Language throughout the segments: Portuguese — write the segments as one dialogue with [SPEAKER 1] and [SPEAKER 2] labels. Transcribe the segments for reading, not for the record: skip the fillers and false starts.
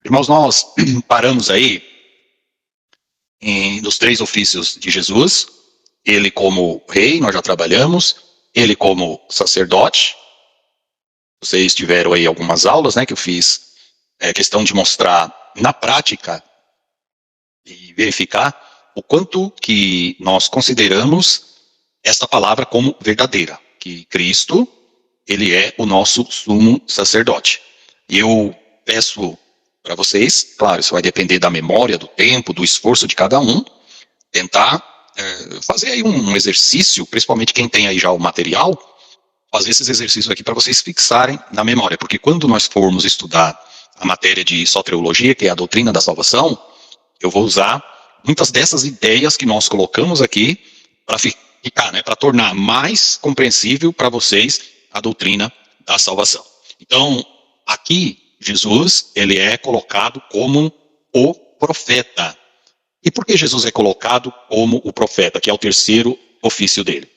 [SPEAKER 1] Irmãos, nós paramos aí nos três ofícios de Jesus. Ele como rei, nós já trabalhamos. Ele como sacerdote. Vocês tiveram aí algumas aulas, né, que eu fiz questão de mostrar na prática e verificar o quanto que nós consideramos esta palavra como verdadeira, que Cristo, ele é o nosso sumo sacerdote. E eu peço para vocês, claro, isso vai depender da memória, do tempo, do esforço de cada um, tentar fazer aí um exercício, principalmente quem tem aí já o material, fazer esses exercícios aqui para vocês fixarem na memória, porque quando nós formos estudar a matéria de soteriologia, que é a doutrina da salvação, eu vou usar muitas dessas ideias que nós colocamos aqui para ficar, né, para tornar mais compreensível para vocês a doutrina da salvação. Então, aqui, Jesus, ele é colocado como o profeta. E por que Jesus é colocado como o profeta, que é o terceiro ofício dele?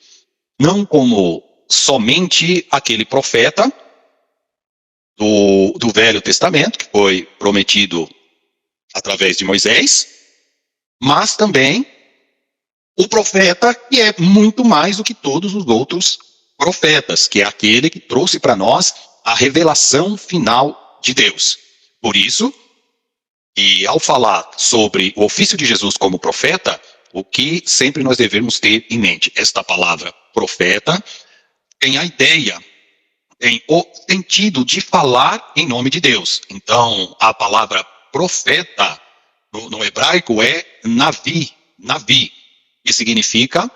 [SPEAKER 1] Não como somente aquele profeta do Velho Testamento, que foi prometido através de Moisés, mas também o profeta que é muito mais do que todos os outros profetas, que é aquele que trouxe para nós a revelação final de Deus. Por isso, e ao falar sobre o ofício de Jesus como profeta, o que sempre nós devemos ter em mente? Esta palavra profeta tem a ideia, tem o sentido de falar em nome de Deus. Então, a palavra profeta no hebraico é navi, que significa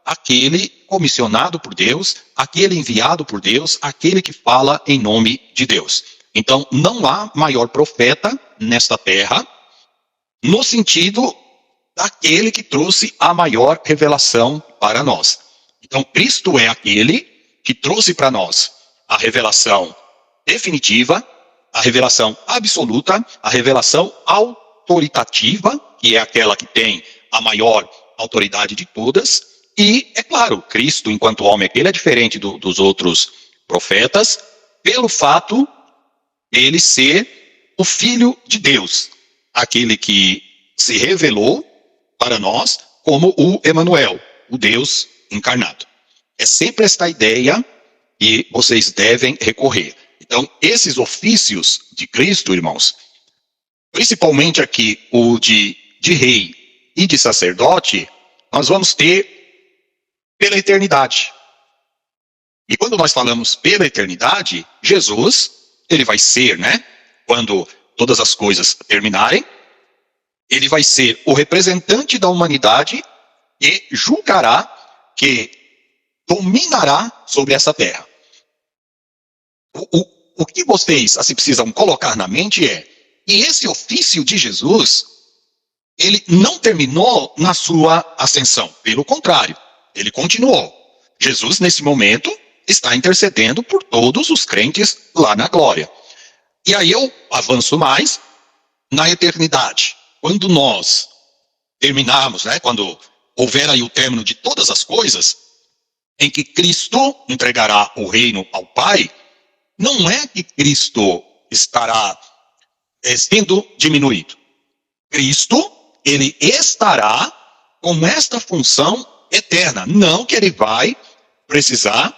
[SPEAKER 1] aquele comissionado por Deus, aquele enviado por Deus, aquele que fala em nome de Deus. Então, não há maior profeta nesta terra, no sentido daquele que trouxe a maior revelação para nós. Então, Cristo é aquele que trouxe para nós a revelação definitiva, a revelação absoluta, a revelação autoritativa, que é aquela que tem a maior autoridade de todas. E, é claro, Cristo, enquanto homem, ele é diferente dos outros profetas, pelo fato de ele ser o Filho de Deus, aquele que se revelou para nós como o Emanuel, o Deus encarnado. É sempre esta ideia que vocês devem recorrer. Então, esses ofícios de Cristo, irmãos, principalmente aqui o de rei e de sacerdote, nós vamos ter pela eternidade. E quando nós falamos pela eternidade, Jesus, ele vai ser, né, quando todas as coisas terminarem, ele vai ser o representante da humanidade e julgará, que dominará sobre essa terra. O que vocês assim precisam colocar na mente é que esse ofício de Jesus, ele não terminou na sua ascensão. Pelo contrário, ele continuou. Jesus, nesse momento, está intercedendo por todos os crentes lá na glória. E aí eu avanço mais na eternidade. Quando nós terminarmos, né, quando houver aí o término de todas as coisas, em que Cristo entregará o reino ao Pai, não é que Cristo estará sendo diminuído. Cristo, ele estará com esta função eterna. Não que ele vai precisar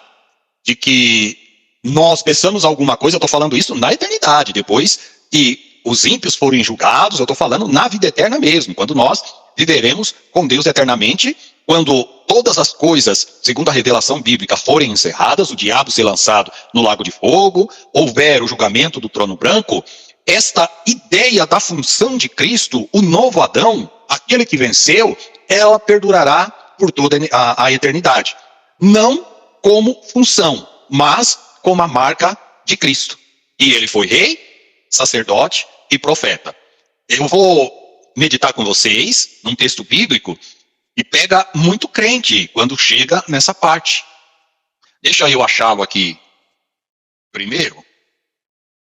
[SPEAKER 1] de que nós peçamos alguma coisa. Eu estou falando isso na eternidade, depois que os ímpios forem julgados, eu estou falando na vida eterna mesmo, quando nós viveremos com Deus eternamente, quando todas as coisas, segundo a revelação bíblica, forem encerradas, o diabo ser lançado no lago de fogo, houver o julgamento do trono branco, esta ideia da função de Cristo, o novo Adão, aquele que venceu, ela perdurará por toda a eternidade. Não como função, mas como a marca de Cristo. E ele foi rei, sacerdote e profeta. Eu vou meditar com vocês num texto bíblico e pega muito crente quando chega nessa parte. Deixa eu achá-lo aqui primeiro,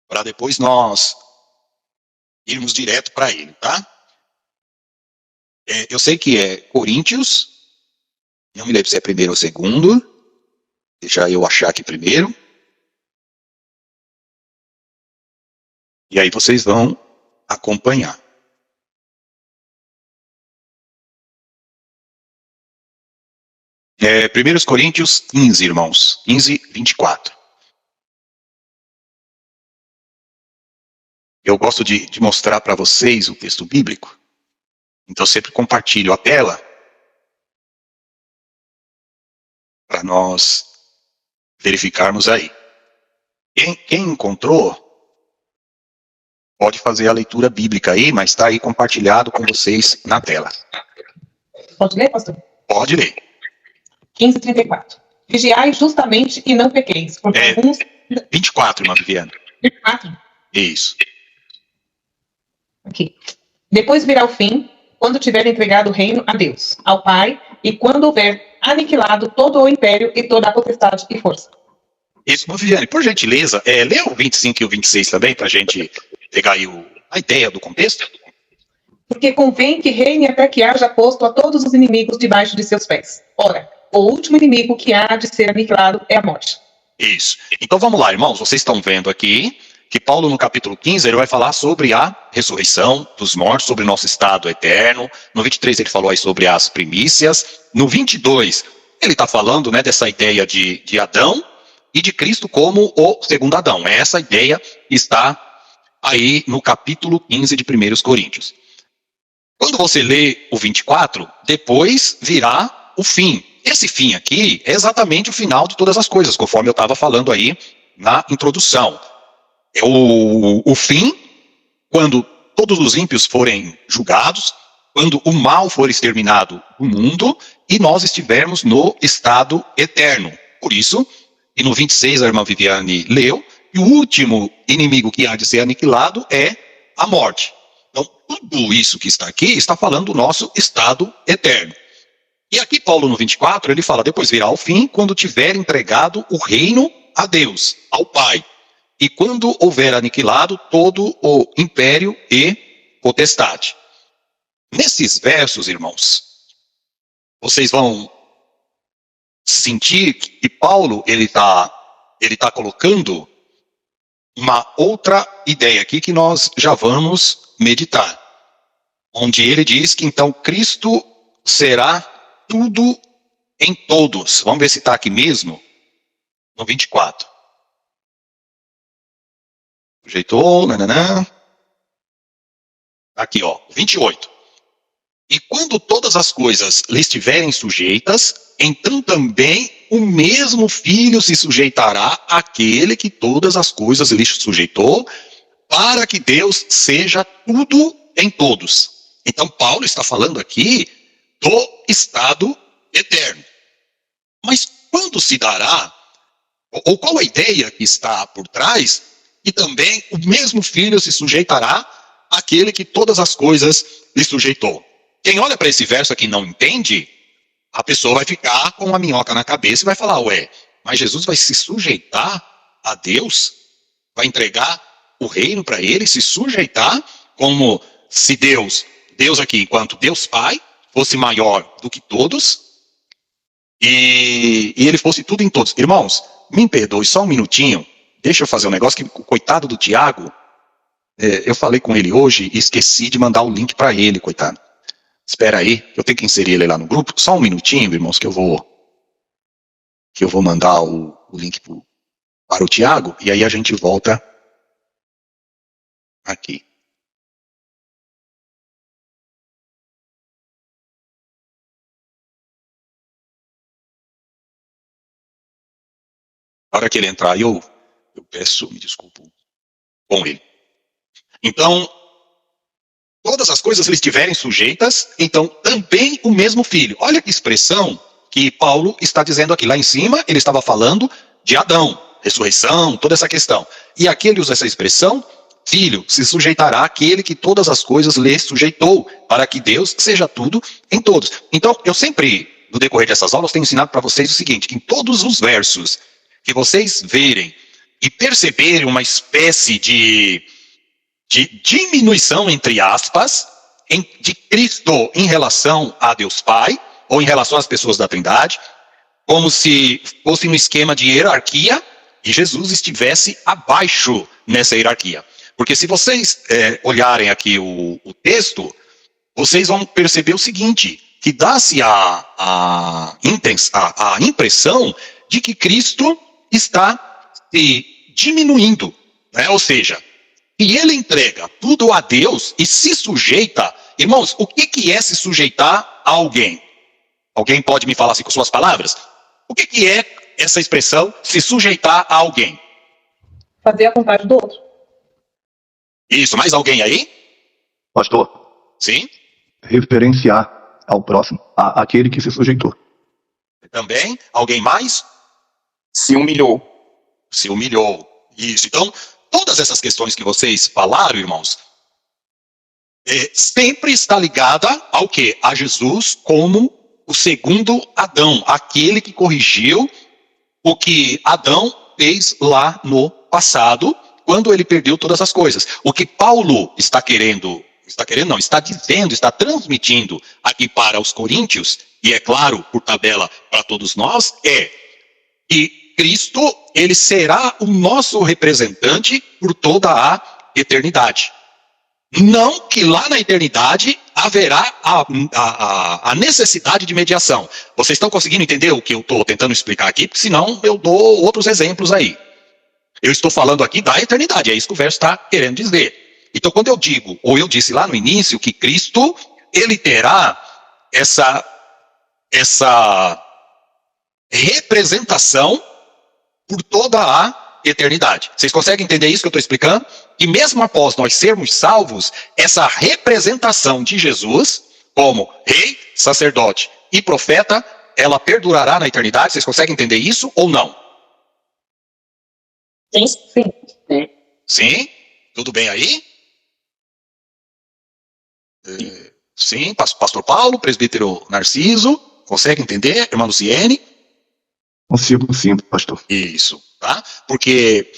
[SPEAKER 1] para depois nós irmos direto para ele, tá? Eu sei que é Coríntios, não me lembro se é primeiro ou segundo. Deixa eu achar aqui primeiro. E aí vocês vão acompanhar. É, 1 Coríntios 15, irmãos, 15, 24. Eu gosto de mostrar para vocês o texto bíblico, então sempre compartilho a tela para nós verificarmos aí. Quem encontrou, pode fazer a leitura bíblica aí, mas está aí compartilhado com vocês na tela.
[SPEAKER 2] Pode ler, pastor?
[SPEAKER 1] Pode ler.
[SPEAKER 2] 15:34. Vigiai justamente e não pequeis, porque alguns...
[SPEAKER 1] 24, irmã Viviane.
[SPEAKER 2] 24?
[SPEAKER 1] Isso.
[SPEAKER 2] Aqui. Depois virá o fim, quando tiver entregado o reino a Deus, ao Pai, e quando houver aniquilado todo o império e toda a potestade e força.
[SPEAKER 1] Isso, irmã Viviane, por gentileza, lê o 25 e o 26 também, para a gente pegar aí a ideia do contexto.
[SPEAKER 2] Porque convém que reine até que haja posto a todos os inimigos debaixo de seus pés. Ora, o último inimigo que há de ser aniquilado é a morte.
[SPEAKER 1] Isso. Então vamos lá, irmãos, vocês estão vendo aqui que Paulo no capítulo 15, ele vai falar sobre a ressurreição dos mortos, sobre o nosso estado eterno. No 23 ele falou aí sobre as primícias. No 22 ele está falando, né, dessa ideia de Adão e de Cristo como o segundo Adão. Essa ideia está aí no capítulo 15 de 1 Coríntios. Quando você lê o 24, depois virá o fim. Esse fim aqui é exatamente o final de todas as coisas, conforme eu estava falando aí na introdução. É o fim, quando todos os ímpios forem julgados, quando o mal for exterminado do mundo e nós estivermos no estado eterno. Por isso, e no 26 a irmã Viviane leu, e o último inimigo que há de ser aniquilado é a morte. Então, tudo isso que está aqui está falando do nosso estado eterno. E aqui Paulo no 24, ele fala, depois virá o fim, quando tiver entregado o reino a Deus, ao Pai. E quando houver aniquilado todo o império e potestade. Nesses versos, irmãos, vocês vão sentir que Paulo ele tá colocando uma outra ideia aqui que nós já vamos meditar. Onde ele diz que então Cristo será tudo em todos. Vamos ver se está aqui mesmo, no 24. Ajeitou, nananã. Aqui, ó, 28. E quando todas as coisas lhe estiverem sujeitas, então também o mesmo Filho se sujeitará àquele que todas as coisas lhe sujeitou, para que Deus seja tudo em todos. Então Paulo está falando aqui do estado eterno. Mas quando se dará, ou qual a ideia que está por trás, e também o mesmo Filho se sujeitará àquele que todas as coisas lhe sujeitou. Quem olha para esse verso aqui e não entende, a pessoa vai ficar com uma minhoca na cabeça e vai falar, ué, mas Jesus vai se sujeitar a Deus? Vai entregar o reino para ele, se sujeitar como se Deus aqui, enquanto Deus Pai, fosse maior do que todos e ele fosse tudo em todos. Irmãos, me perdoe só um minutinho. Deixa eu fazer um negócio que, coitado do Tiago, eu falei com ele hoje e esqueci de mandar o link para ele, coitado. Espera aí, eu tenho que inserir ele lá no grupo. Só um minutinho, irmãos, que eu vou mandar o link para o Tiago e aí a gente volta aqui. Na hora que ele entrar, eu peço, me desculpo com ele. Então, todas as coisas lhe estiverem sujeitas, então também o mesmo Filho. Olha que expressão que Paulo está dizendo aqui. Lá em cima, ele estava falando de Adão, ressurreição, toda essa questão. E aqui ele usa essa expressão, Filho, se sujeitará àquele que todas as coisas lhe sujeitou, para que Deus seja tudo em todos. Então, eu sempre, no decorrer dessas aulas, tenho ensinado para vocês o seguinte, que em todos os versos que vocês verem e perceberem uma espécie de diminuição, entre aspas, de Cristo em relação a Deus Pai, ou em relação às pessoas da Trindade, como se fosse um esquema de hierarquia, e Jesus estivesse abaixo nessa hierarquia. Porque se vocês olharem aqui o texto, vocês vão perceber o seguinte, que dá-se a impressão de que Cristo está se diminuindo, né? Ou seja, que ele entrega tudo a Deus e se sujeita. Irmãos, o que é se sujeitar a alguém? Alguém pode me falar assim com suas palavras? O que é essa expressão, se sujeitar a alguém?
[SPEAKER 2] Fazer a vontade do outro.
[SPEAKER 1] Isso, mais alguém aí?
[SPEAKER 3] Pastor,
[SPEAKER 1] Sim?
[SPEAKER 3] referenciar ao próximo, àquele que se sujeitou.
[SPEAKER 1] Também? Alguém mais?
[SPEAKER 4] Se humilhou.
[SPEAKER 1] Se humilhou. Isso. Então, todas essas questões que vocês falaram, irmãos, sempre está ligada ao quê? A Jesus como o segundo Adão, aquele que corrigiu o que Adão fez lá no passado, quando ele perdeu todas as coisas. O que Paulo está dizendo, está transmitindo aqui para os coríntios, e é claro, por tabela para todos nós, é que Cristo, ele será o nosso representante por toda a eternidade. Não que lá na eternidade haverá a necessidade de mediação. Vocês estão conseguindo entender o que eu estou tentando explicar aqui? Porque senão eu dou outros exemplos aí. Eu estou falando aqui da eternidade, é isso que o verso está querendo dizer. Então, quando eu digo, ou eu disse lá no início, que Cristo, ele terá essa representação por toda a eternidade. Vocês conseguem entender isso que eu estou explicando? E mesmo após nós sermos salvos, essa representação de Jesus, como rei, sacerdote e profeta, ela perdurará na eternidade. Vocês conseguem entender isso ou não?
[SPEAKER 2] Sim. Sim.
[SPEAKER 1] Sim? Tudo bem aí? Sim, pastor Paulo, presbítero Narciso, consegue entender, irmão Luciene?
[SPEAKER 3] Consigo sim, pastor.
[SPEAKER 1] Isso, tá? Porque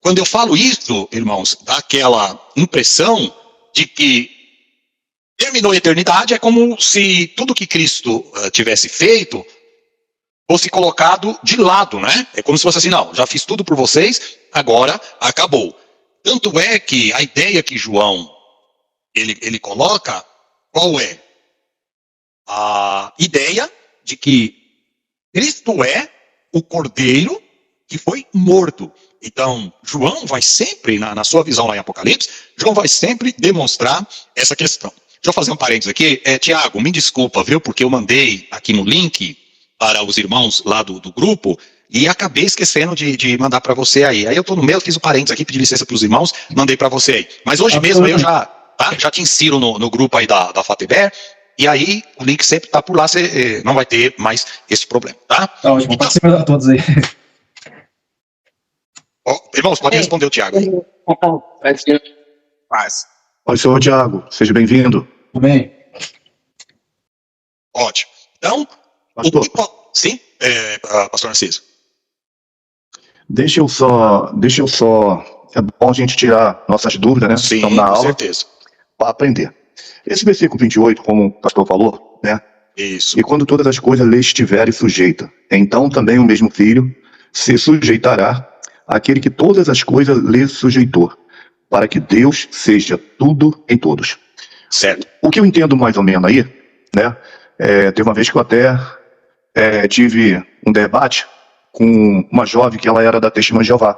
[SPEAKER 1] quando eu falo isso, irmãos, dá aquela impressão de que terminou a eternidade, é como se tudo que Cristo tivesse feito fosse colocado de lado, né? É como se fosse assim, não, já fiz tudo por vocês, agora acabou. Tanto é que a ideia que João ele coloca, qual é? A ideia de que Cristo é o Cordeiro que foi morto. Então, João vai sempre, na sua visão lá em Apocalipse, João vai sempre demonstrar essa questão. Deixa eu fazer um parênteses aqui. Tiago, me desculpa, viu? Porque eu mandei aqui no link para os irmãos lá do grupo e acabei esquecendo de mandar para você aí. Aí eu estou no meio, fiz o parênteses aqui, pedi licença para os irmãos, mandei para você aí. Mas hoje mesmo eu já te insiro no grupo aí da FATEBER, e aí o link sempre está por lá, você não vai ter mais esse problema, tá?
[SPEAKER 5] Tá ótimo,
[SPEAKER 1] Então,
[SPEAKER 5] pode ser a todos aí.
[SPEAKER 1] irmãos, pode responder o Tiago aí.
[SPEAKER 4] Paz.
[SPEAKER 3] Oi, senhor Tiago, seja bem-vindo.
[SPEAKER 5] Tudo bem?
[SPEAKER 1] Ótimo. Então,
[SPEAKER 3] Pastor,
[SPEAKER 1] sim, pastor Narciso.
[SPEAKER 3] deixa eu só, é bom a gente tirar nossas dúvidas, né?
[SPEAKER 1] Sim,
[SPEAKER 3] Estamos na
[SPEAKER 1] com
[SPEAKER 3] aula,
[SPEAKER 1] certeza.
[SPEAKER 3] para aprender. Esse versículo 28, como o pastor falou, né?
[SPEAKER 1] Isso.
[SPEAKER 3] E quando todas as coisas lhe estiverem sujeitas, então também o mesmo filho se sujeitará àquele que todas as coisas lhe sujeitou, para que Deus seja tudo em todos.
[SPEAKER 1] Certo.
[SPEAKER 3] O que eu entendo mais ou menos aí, né? Teve uma vez que eu até tive um debate com uma jovem que ela era da Testemunha de Jeová.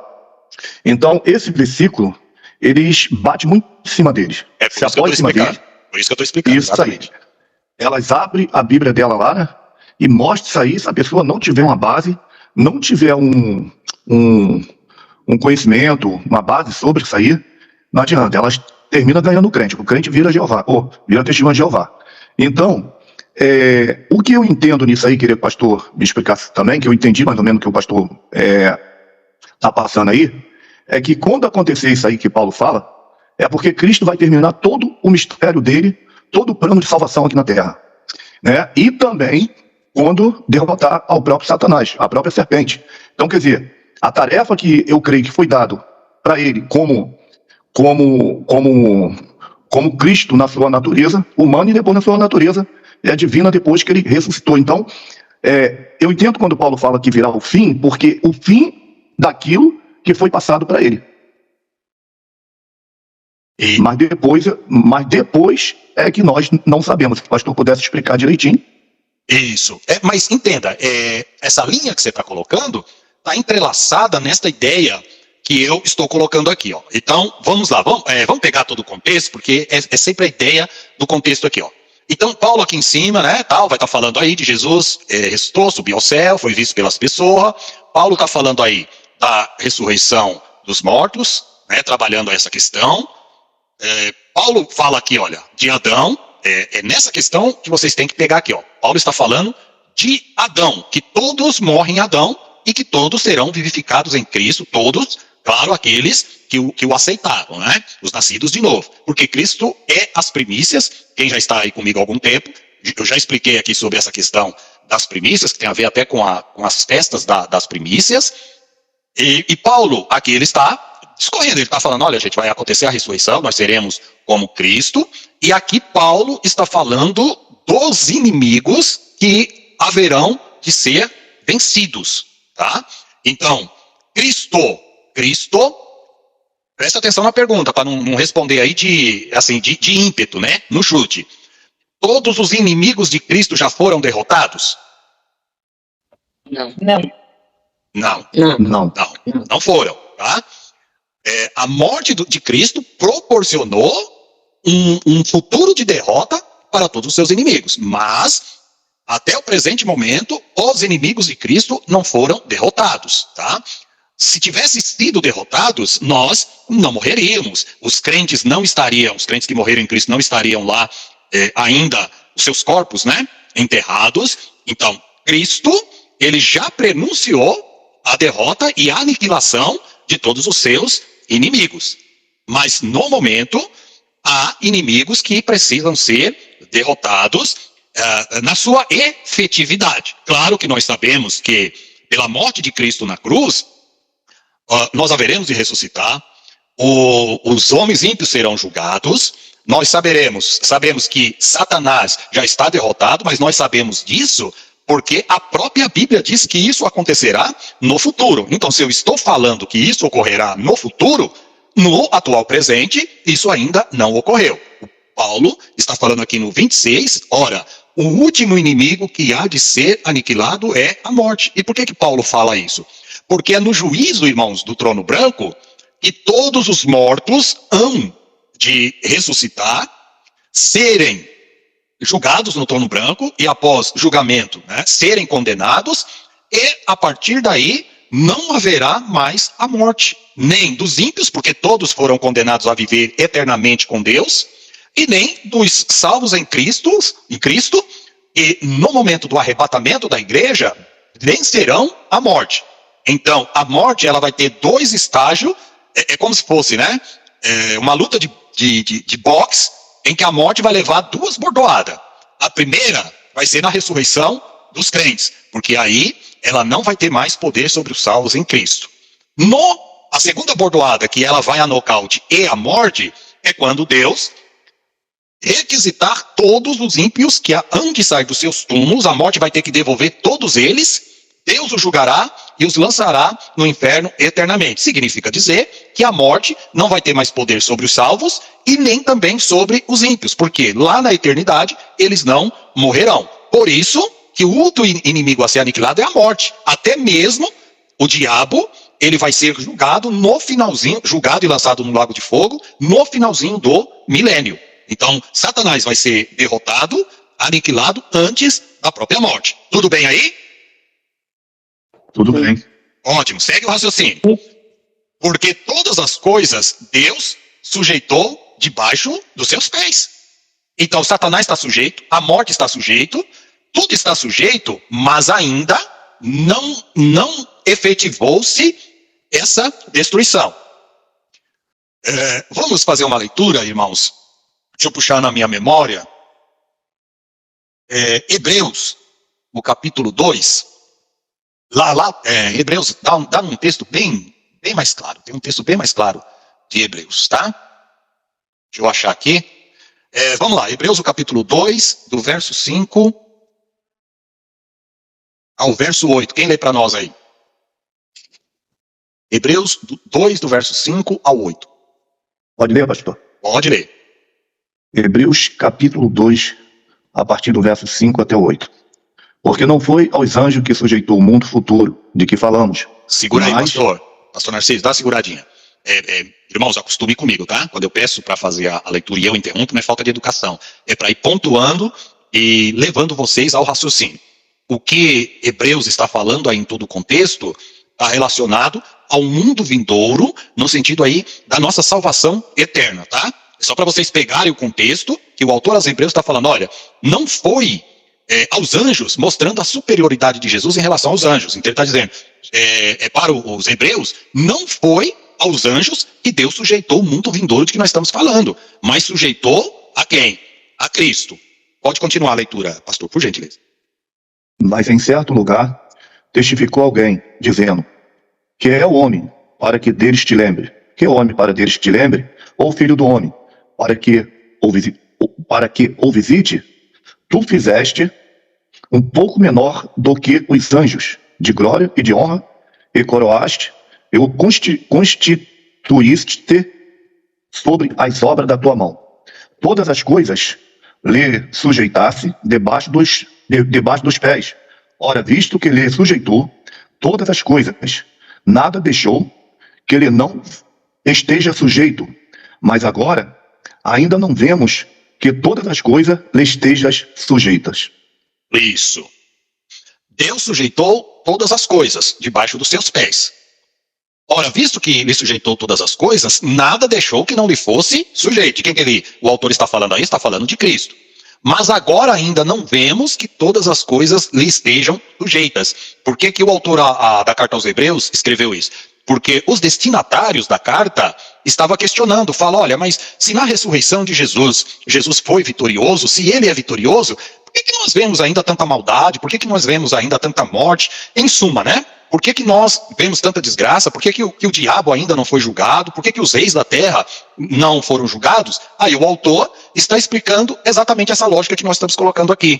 [SPEAKER 3] Então, esse versículo, eles batem muito em cima deles.
[SPEAKER 1] É por
[SPEAKER 3] Se
[SPEAKER 1] isso que eu
[SPEAKER 3] apoia
[SPEAKER 1] estou
[SPEAKER 3] em cima
[SPEAKER 1] explicando.
[SPEAKER 3] deles.
[SPEAKER 1] Por isso que eu estou explicando.
[SPEAKER 3] Isso aí.
[SPEAKER 1] Exatamente.
[SPEAKER 3] Elas abrem a Bíblia dela lá, né? E mostra isso aí. Se a pessoa não tiver uma base, não tiver um conhecimento, uma base sobre isso aí, não adianta. Elas terminam ganhando o crente. O crente vira Jeová, vira Testemunha de Jeová. Então, o que eu entendo nisso aí, queria que o pastor me explicasse também, que eu entendi mais ou menos o que o pastor está passando aí, é que quando acontecer isso aí que Paulo fala, é porque Cristo vai terminar todo o mistério dele, todo o plano de salvação aqui na Terra, né? E também quando derrotar ao próprio Satanás, a própria serpente. Então, quer dizer, a tarefa que eu creio que foi dado para ele como Cristo na sua natureza humana e depois na sua natureza divina depois que ele ressuscitou. Então, eu entendo quando Paulo fala que virá o fim, porque o fim daquilo que foi passado para ele.
[SPEAKER 1] E
[SPEAKER 3] Mas depois é que nós não sabemos. Se o pastor pudesse explicar direitinho.
[SPEAKER 1] isso. Mas entenda, essa linha que você está colocando está entrelaçada nesta ideia que eu estou colocando aqui, ó. Então, vamos lá, vamos pegar todo o contexto, porque é sempre a ideia do contexto aqui, ó. Então, Paulo aqui em cima, né, vai estar falando aí de Jesus, ressuscitou, subiu ao céu, foi visto pelas pessoas. Paulo está falando aí da ressurreição dos mortos, né, trabalhando essa questão. Paulo fala aqui, olha, de Adão, é nessa questão que vocês têm que pegar aqui, ó. Paulo está falando de Adão, que todos morrem em Adão e que todos serão vivificados em Cristo, todos, claro, aqueles que o aceitaram, né? Os nascidos de novo. Porque Cristo é as primícias. Quem já está aí comigo há algum tempo, eu já expliquei aqui sobre essa questão das primícias, que tem a ver até com as festas das primícias. E Paulo, aqui ele está discorrendo, ele está falando, olha, gente, vai acontecer a ressurreição, nós seremos como Cristo. E aqui Paulo está falando dos inimigos que haverão de ser vencidos, tá? Então, Cristo, presta atenção na pergunta, para não responder aí de ímpeto, né? No chute. Todos os inimigos de Cristo já foram derrotados?
[SPEAKER 5] Não.
[SPEAKER 1] Não foram, tá? A morte de Cristo proporcionou um futuro de derrota para todos os seus inimigos, mas até o presente momento, os inimigos de Cristo não foram derrotados, tá? Se tivessem sido derrotados, nós não morreríamos. Os crentes que morreram em Cristo não estariam lá ainda, os seus corpos, né, enterrados. Então, Cristo, ele já prenunciou a derrota e a aniquilação de todos os seus inimigos. Mas, no momento, há inimigos que precisam ser derrotados na sua efetividade. Claro que nós sabemos que, pela morte de Cristo na cruz, nós haveremos de ressuscitar, os homens ímpios serão julgados, nós sabemos que Satanás já está derrotado, mas nós sabemos disso porque a própria Bíblia diz que isso acontecerá no futuro. Então, se eu estou falando que isso ocorrerá no futuro, no atual presente, isso ainda não ocorreu. O Paulo está falando aqui no 26, ora, o último inimigo que há de ser aniquilado é a morte. E por que Paulo fala isso? Porque é no juízo, irmãos, do trono branco, que todos os mortos hão de ressuscitar, serem julgados no trono branco e após julgamento, né, serem condenados, e a partir daí não haverá mais a morte, nem dos ímpios, porque todos foram condenados a viver eternamente com Deus, e nem dos salvos em Cristo, e no momento do arrebatamento da igreja, vencerão a morte. Então, a morte, ela vai ter dois estágios, é como se fosse, né, uma luta de boxe, em que a morte vai levar duas bordoadas. A primeira vai ser na ressurreição dos crentes, porque aí ela não vai ter mais poder sobre os salvos em Cristo. A segunda bordoada, que ela vai a nocaute e a morte, é quando Deus requisitar todos os ímpios que hão de sair dos seus túmulos, a morte vai ter que devolver todos eles, Deus os julgará e os lançará no inferno eternamente. Significa dizer que a morte não vai ter mais poder sobre os salvos e nem também sobre os ímpios, porque lá na eternidade eles não morrerão. Por isso que o outro inimigo a ser aniquilado é a morte. Até mesmo o diabo, ele vai ser julgado no finalzinho, julgado e lançado no lago de fogo, no finalzinho do milênio. Então, Satanás vai ser derrotado, aniquilado antes da própria morte. Tudo bem aí?
[SPEAKER 3] Tudo bem.
[SPEAKER 1] Ótimo, segue o raciocínio. Porque todas as coisas Deus sujeitou debaixo dos seus pés. Então, Satanás está sujeito, a morte está sujeito, tudo está sujeito, mas ainda não efetivou-se essa destruição. Vamos fazer uma leitura, irmãos. Deixa eu puxar na minha memória. Hebreus, no capítulo 2. Hebreus dá um texto bem mais claro. Tem um texto bem mais claro de Hebreus, tá? Deixa eu achar aqui. Vamos lá, Hebreus, o capítulo 2, do verso 5 ao verso 8. Quem lê para nós aí? Hebreus 2, do verso 5 ao 8.
[SPEAKER 3] Pode ler, pastor?
[SPEAKER 1] Pode ler.
[SPEAKER 3] Hebreus capítulo 2, a partir do verso 5 até o 8. Porque não foi aos anjos que sujeitou o mundo futuro, de que falamos.
[SPEAKER 1] Segura aí,
[SPEAKER 3] Mas-
[SPEAKER 1] pastor. Pastor Narciso, dá uma seguradinha. Irmãos, acostume comigo, tá? Quando eu peço para fazer a leitura e eu interrompo, não é falta de educação. É para ir pontuando e levando vocês ao raciocínio. O que Hebreus está falando aí em todo o contexto está relacionado ao mundo vindouro, no sentido aí da nossa salvação eterna, tá? É só para vocês pegarem o contexto, que o autor aos Hebreus está falando, olha, não foi aos anjos, mostrando a superioridade de Jesus em relação aos anjos. Então ele está dizendo, para os hebreus, não foi aos anjos que Deus sujeitou o mundo vindouro de que nós estamos falando, mas sujeitou a quem? A Cristo. Pode continuar a leitura, pastor, por gentileza.
[SPEAKER 3] Mas em certo lugar testificou alguém, dizendo, que é o homem, para que deles te lembre. Que é o homem para deles te lembre? Ou o filho do homem, para que o visite? Tu fizeste um pouco menor do que os anjos, de glória e de honra, e coroaste, e o constituíste sobre as obras da tua mão. Todas as coisas lhe sujeitasse debaixo dos pés. Ora, visto que lhe sujeitou todas as coisas, nada deixou que ele não esteja sujeito. Mas agora, ainda não vemos que todas as coisas lhe estejam sujeitas.
[SPEAKER 1] Isso. Deus sujeitou todas as coisas debaixo dos seus pés. Ora, visto que lhe sujeitou todas as coisas, nada deixou que não lhe fosse sujeito. De quem o autor está falando aí? Está falando de Cristo. Mas agora ainda não vemos que todas as coisas lhe estejam sujeitas. Por que o autor da carta aos Hebreus escreveu isso? Porque os destinatários da carta estavam questionando, falam, olha, mas se na ressurreição de Jesus foi vitorioso, se ele é vitorioso, por que nós vemos ainda tanta maldade? Por que nós vemos ainda tanta morte? Em suma, né? Por que nós vemos tanta desgraça? Por que o diabo ainda não foi julgado? Por que os reis da terra não foram julgados? Aí o autor está explicando exatamente essa lógica que nós estamos colocando aqui.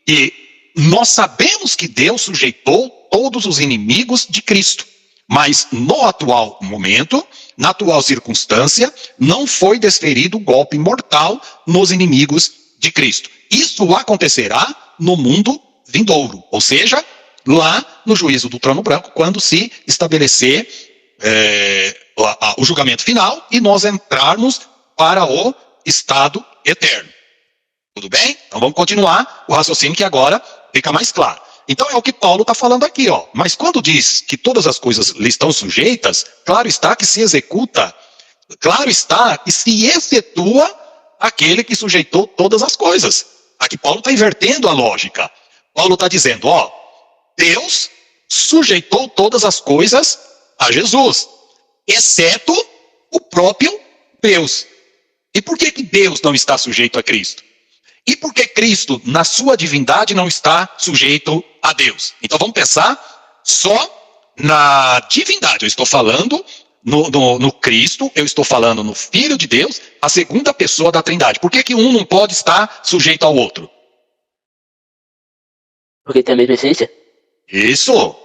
[SPEAKER 1] E nós sabemos que Deus sujeitou todos os inimigos de Cristo. Mas no atual momento, na atual circunstância, não foi desferido golpe mortal nos inimigos de Cristo. Isso acontecerá no mundo vindouro, ou seja, lá no juízo do trono branco, quando se estabelecer o julgamento final e nós entrarmos para o estado eterno. Tudo bem? Então vamos continuar o raciocínio que agora fica mais claro. Então é o que Paulo está falando aqui, ó. Mas quando diz que todas as coisas lhe estão sujeitas, claro está que se executa, claro está que se efetua aquele que sujeitou todas as coisas. Aqui Paulo está invertendo a lógica. Paulo está dizendo, ó, Deus sujeitou todas as coisas a Jesus, exceto o próprio Deus. E por que Deus não está sujeito a Cristo? E por que Cristo, na sua divindade, não está sujeito a Deus? Então vamos pensar só na divindade. Eu estou falando no Cristo, eu estou falando no Filho de Deus, a segunda pessoa da Trindade. Por que um não pode estar sujeito ao outro?
[SPEAKER 5] Porque tem a mesma essência?
[SPEAKER 1] Isso,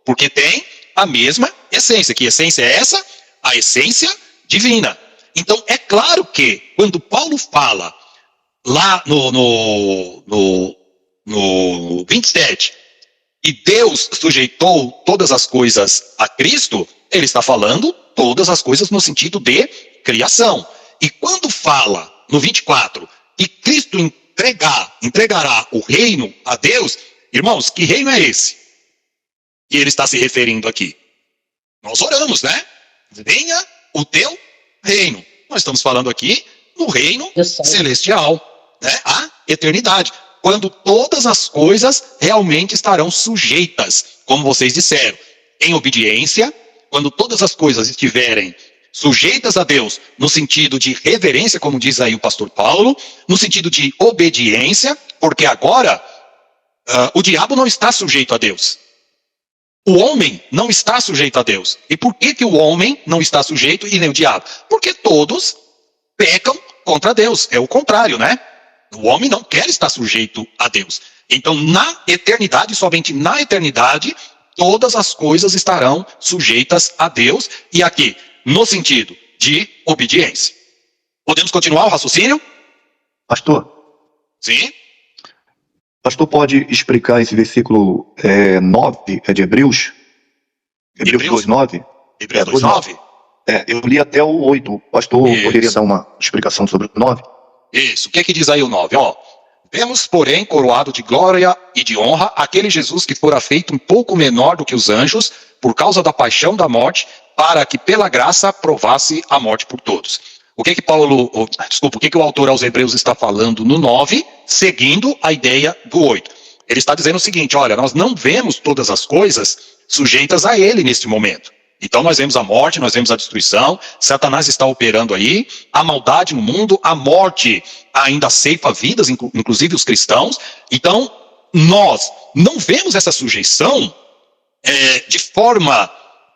[SPEAKER 1] porque tem a mesma essência. Que essência é essa? A essência divina. Então é claro que quando Paulo fala lá no 27, e Deus sujeitou todas as coisas a Cristo, ele está falando todas as coisas no sentido de criação. E quando fala no 24, que Cristo entregará o reino a Deus, irmãos, que reino é esse? E ele está se referindo aqui. Nós oramos, né? Venha o teu reino. Nós estamos falando aqui no reino celestial, né? A eternidade. Quando todas as coisas realmente estarão sujeitas, como vocês disseram, em obediência, quando todas as coisas estiverem sujeitas a Deus, no sentido de reverência, como diz aí o pastor Paulo, no sentido de obediência, porque agora o diabo não está sujeito a Deus. O homem não está sujeito a Deus. E por que o homem não está sujeito e nem o diabo? Porque todos pecam contra Deus. É o contrário, né? O homem não quer estar sujeito a Deus. Então, na eternidade, somente na eternidade, todas as coisas estarão sujeitas a Deus. E aqui, no sentido de obediência. Podemos continuar o raciocínio?
[SPEAKER 3] Pastor,
[SPEAKER 1] Sim.
[SPEAKER 3] pastor pode explicar esse versículo 9, de Hebreus? Hebreus
[SPEAKER 1] Hebreus?
[SPEAKER 3] 2:9?
[SPEAKER 1] Hebreus
[SPEAKER 3] 2:9.
[SPEAKER 1] 2:9?
[SPEAKER 3] Eu li até o 8. O pastor
[SPEAKER 1] Isso.
[SPEAKER 3] poderia dar uma explicação sobre o 9?
[SPEAKER 1] Isso. O que diz aí o 9? Ó, vemos, porém, coroado de glória e de honra aquele Jesus que fora feito um pouco menor do que os anjos, por causa da paixão da morte, para que pela graça provasse a morte por todos. O que o autor aos Hebreus está falando no 9, seguindo a ideia do 8? Ele está dizendo o seguinte: olha, nós não vemos todas as coisas sujeitas a ele neste momento. Então nós vemos a morte, nós vemos a destruição, Satanás está operando aí, a maldade no mundo, a morte ainda ceifa vidas, inclusive os cristãos. Então nós não vemos essa sujeição de forma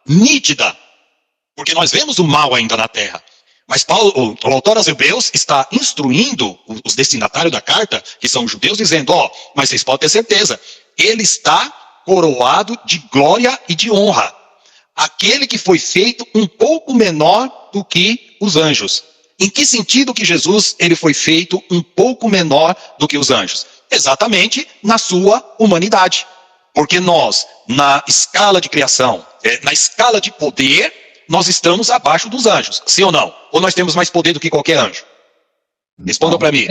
[SPEAKER 1] nítida, porque nós vemos o mal ainda na terra. Mas Paulo, o autor aos Hebreus, está instruindo os destinatários da carta, que são os judeus, dizendo: mas vocês podem ter certeza, ele está coroado de glória e de honra. Aquele que foi feito um pouco menor do que os anjos. Em que sentido que Jesus ele foi feito um pouco menor do que os anjos? Exatamente na sua humanidade. Porque nós, na escala de criação, na escala de poder, nós estamos abaixo dos anjos. Sim ou não? Ou nós temos mais poder do que qualquer anjo? Respondam para mim.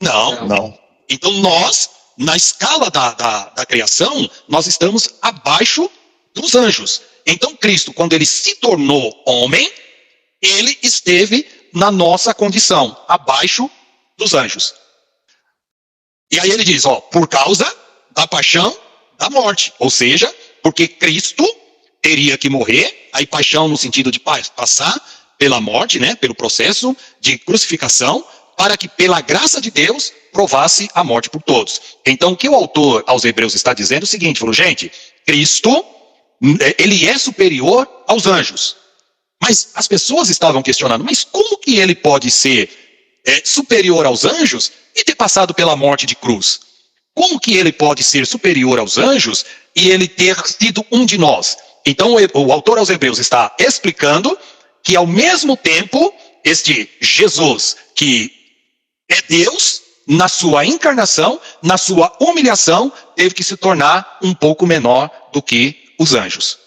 [SPEAKER 1] Não. Então nós, na escala da criação, nós estamos abaixo dos anjos. Então Cristo, quando ele se tornou homem, ele esteve na nossa condição, abaixo dos anjos. E aí ele diz, por causa da paixão da morte. Ou seja, porque Cristo teria que morrer, aí paixão no sentido de passar pela morte, né, pelo processo de crucificação, para que pela graça de Deus provasse a morte por todos. Então o que o autor aos Hebreus está dizendo é o seguinte, falou, gente, Cristo, ele é superior aos anjos. Mas as pessoas estavam questionando, mas como que ele pode ser superior aos anjos e ter passado pela morte de cruz? Como que ele pode ser superior aos anjos e ele ter sido um de nós? Então o autor aos Hebreus está explicando que ao mesmo tempo, este Jesus, que é Deus, na sua encarnação, na sua humilhação, teve que se tornar um pouco menor do que os anjos.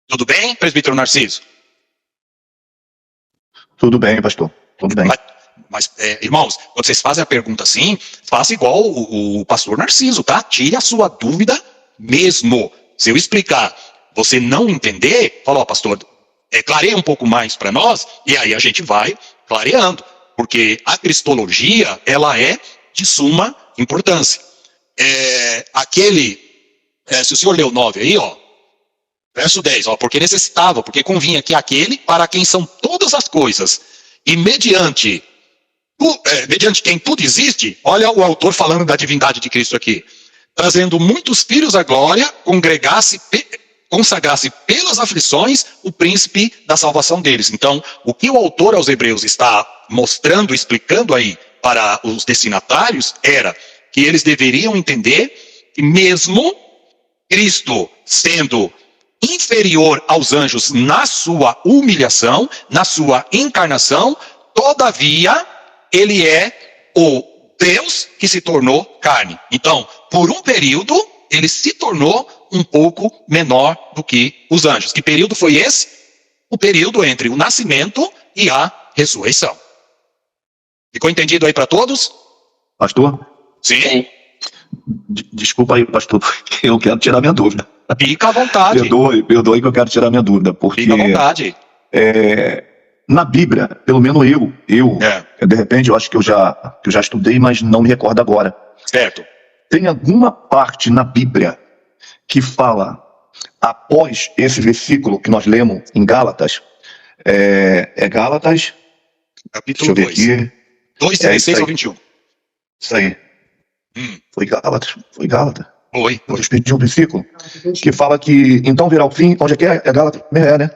[SPEAKER 1] Tudo bem, presbítero Narciso?
[SPEAKER 3] Tudo bem, pastor. Tudo bem.
[SPEAKER 1] Mas irmãos, quando vocês fazem a pergunta assim, faça igual o pastor Narciso, tá? Tire a sua dúvida mesmo. Se eu explicar, você não entender, fala, pastor, clareia um pouco mais para nós, e aí a gente vai clareando. Porque a cristologia, ela é de suma importância. Se o senhor leu 9 aí, verso 10, porque necessitava, porque convinha que aquele para quem são todas as coisas, e mediante quem tudo existe, olha o autor falando da divindade de Cristo aqui, trazendo muitos filhos à glória, consagrasse pelas aflições o príncipe da salvação deles. Então, o que o autor aos Hebreus está mostrando, explicando aí para os destinatários, era que eles deveriam entender que mesmo Cristo sendo inferior aos anjos na sua humilhação, na sua encarnação, todavia, ele é o Deus que se tornou carne. Então, por um período, ele se tornou um pouco menor do que os anjos. Que período foi esse? O período entre o nascimento e a ressurreição. Ficou entendido aí para todos?
[SPEAKER 3] Pastor?
[SPEAKER 1] Sim?
[SPEAKER 3] Desculpa aí, pastor, porque eu quero tirar minha dúvida.
[SPEAKER 1] Fica à vontade.
[SPEAKER 3] Perdoe que eu quero tirar minha dúvida, porque...
[SPEAKER 1] Fica à vontade.
[SPEAKER 3] Na Bíblia, pelo menos de repente, eu acho que eu já estudei, mas não me recordo agora.
[SPEAKER 1] Certo.
[SPEAKER 3] Tem alguma parte na Bíblia que fala, após esse versículo que nós lemos em Gálatas, Gálatas,
[SPEAKER 1] capítulo 2. 2, 16 ao 21.
[SPEAKER 3] Isso aí. Foi Gálatas.
[SPEAKER 1] Foi.
[SPEAKER 3] Eu repeti um versículo que fala que, então virá o fim, onde é que é? É Gálatas? né?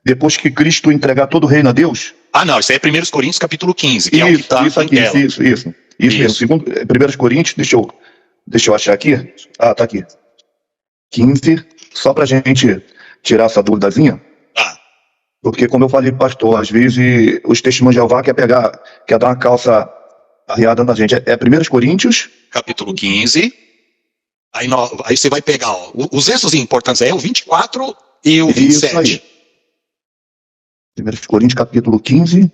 [SPEAKER 3] Depois que Cristo entregar todo o reino a Deus.
[SPEAKER 1] Não, isso aí é 1 Coríntios capítulo 15, que é o que está
[SPEAKER 3] isso aqui, isso mesmo. Segundo 1 Coríntios, deixa eu achar aqui. Tá aqui. 15, só pra gente tirar essa duvidazinha. Porque, como eu falei, pastor, às vezes os testemunhos de Jeová quer dar uma calça arriada na gente. É 1 Coríntios,
[SPEAKER 1] Capítulo 15. Aí você vai pegar, ó, os versos importantes é o 24 e o 27.
[SPEAKER 3] Isso aí. 1 Coríntios, capítulo 15,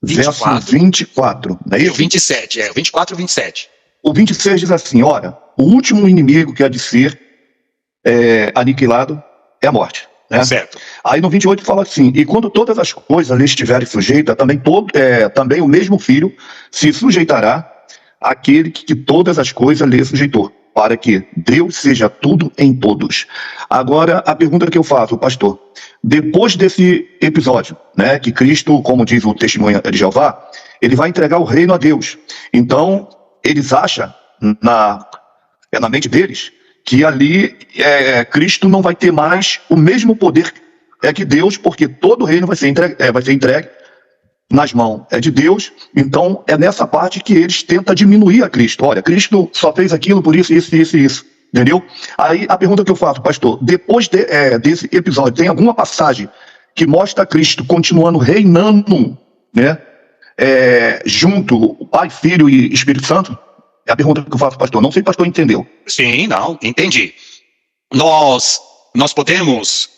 [SPEAKER 1] 24.
[SPEAKER 3] verso 24. Não é
[SPEAKER 1] E o
[SPEAKER 3] isso?
[SPEAKER 1] 27, o 24 e o 27.
[SPEAKER 3] O 26 diz assim, ora, o último inimigo que há de ser aniquilado é a morte. Né?
[SPEAKER 1] Certo.
[SPEAKER 3] Aí no 28 fala assim, e quando todas as coisas lhe estiverem sujeitas, também o mesmo filho se sujeitará àquele que todas as coisas lhe sujeitou, para que Deus seja tudo em todos. Agora, a pergunta que eu faço, pastor, depois desse episódio, né, que Cristo, como diz o testemunho de Jeová, ele vai entregar o reino a Deus. Então, eles acham, na mente deles, que ali Cristo não vai ter mais o mesmo poder que Deus, porque todo o reino vai ser entregue nas mãos de Deus. Então é nessa parte que eles tentam diminuir a Cristo. Olha, Cristo só fez aquilo por isso, isso, entendeu? Aí a pergunta que eu faço, pastor, depois desse episódio, tem alguma passagem que mostra Cristo continuando reinando, né, junto o Pai, Filho e Espírito Santo? É a pergunta que eu faço, pastor. Não sei se o pastor entendeu.
[SPEAKER 1] Sim, não, entendi. Nós podemos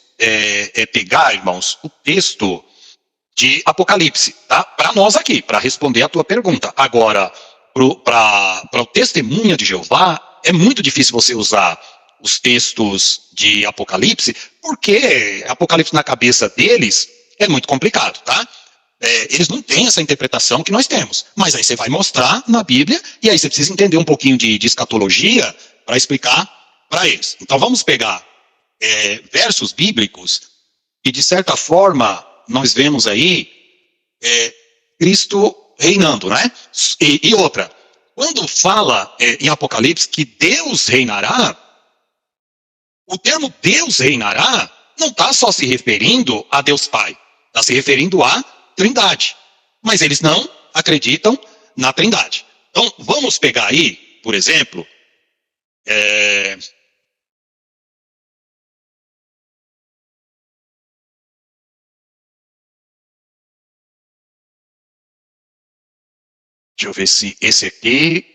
[SPEAKER 1] pegar, irmãos, o texto de Apocalipse, tá? Para nós aqui, para responder a tua pergunta. Agora, para o testemunha de Jeová, é muito difícil você usar os textos de Apocalipse, porque Apocalipse na cabeça deles é muito complicado, tá? Eles não têm essa interpretação que nós temos. Mas aí você vai mostrar na Bíblia, e aí você precisa entender um pouquinho de escatologia para explicar para eles. Então vamos pegar versos bíblicos e, de certa forma, nós vemos aí Cristo reinando, né? E outra, quando fala em Apocalipse que Deus reinará, o termo Deus reinará não está só se referindo a Deus Pai, está se referindo à Trindade. Mas eles não acreditam na Trindade. Então, vamos pegar aí, por exemplo, deixa eu ver se esse aqui.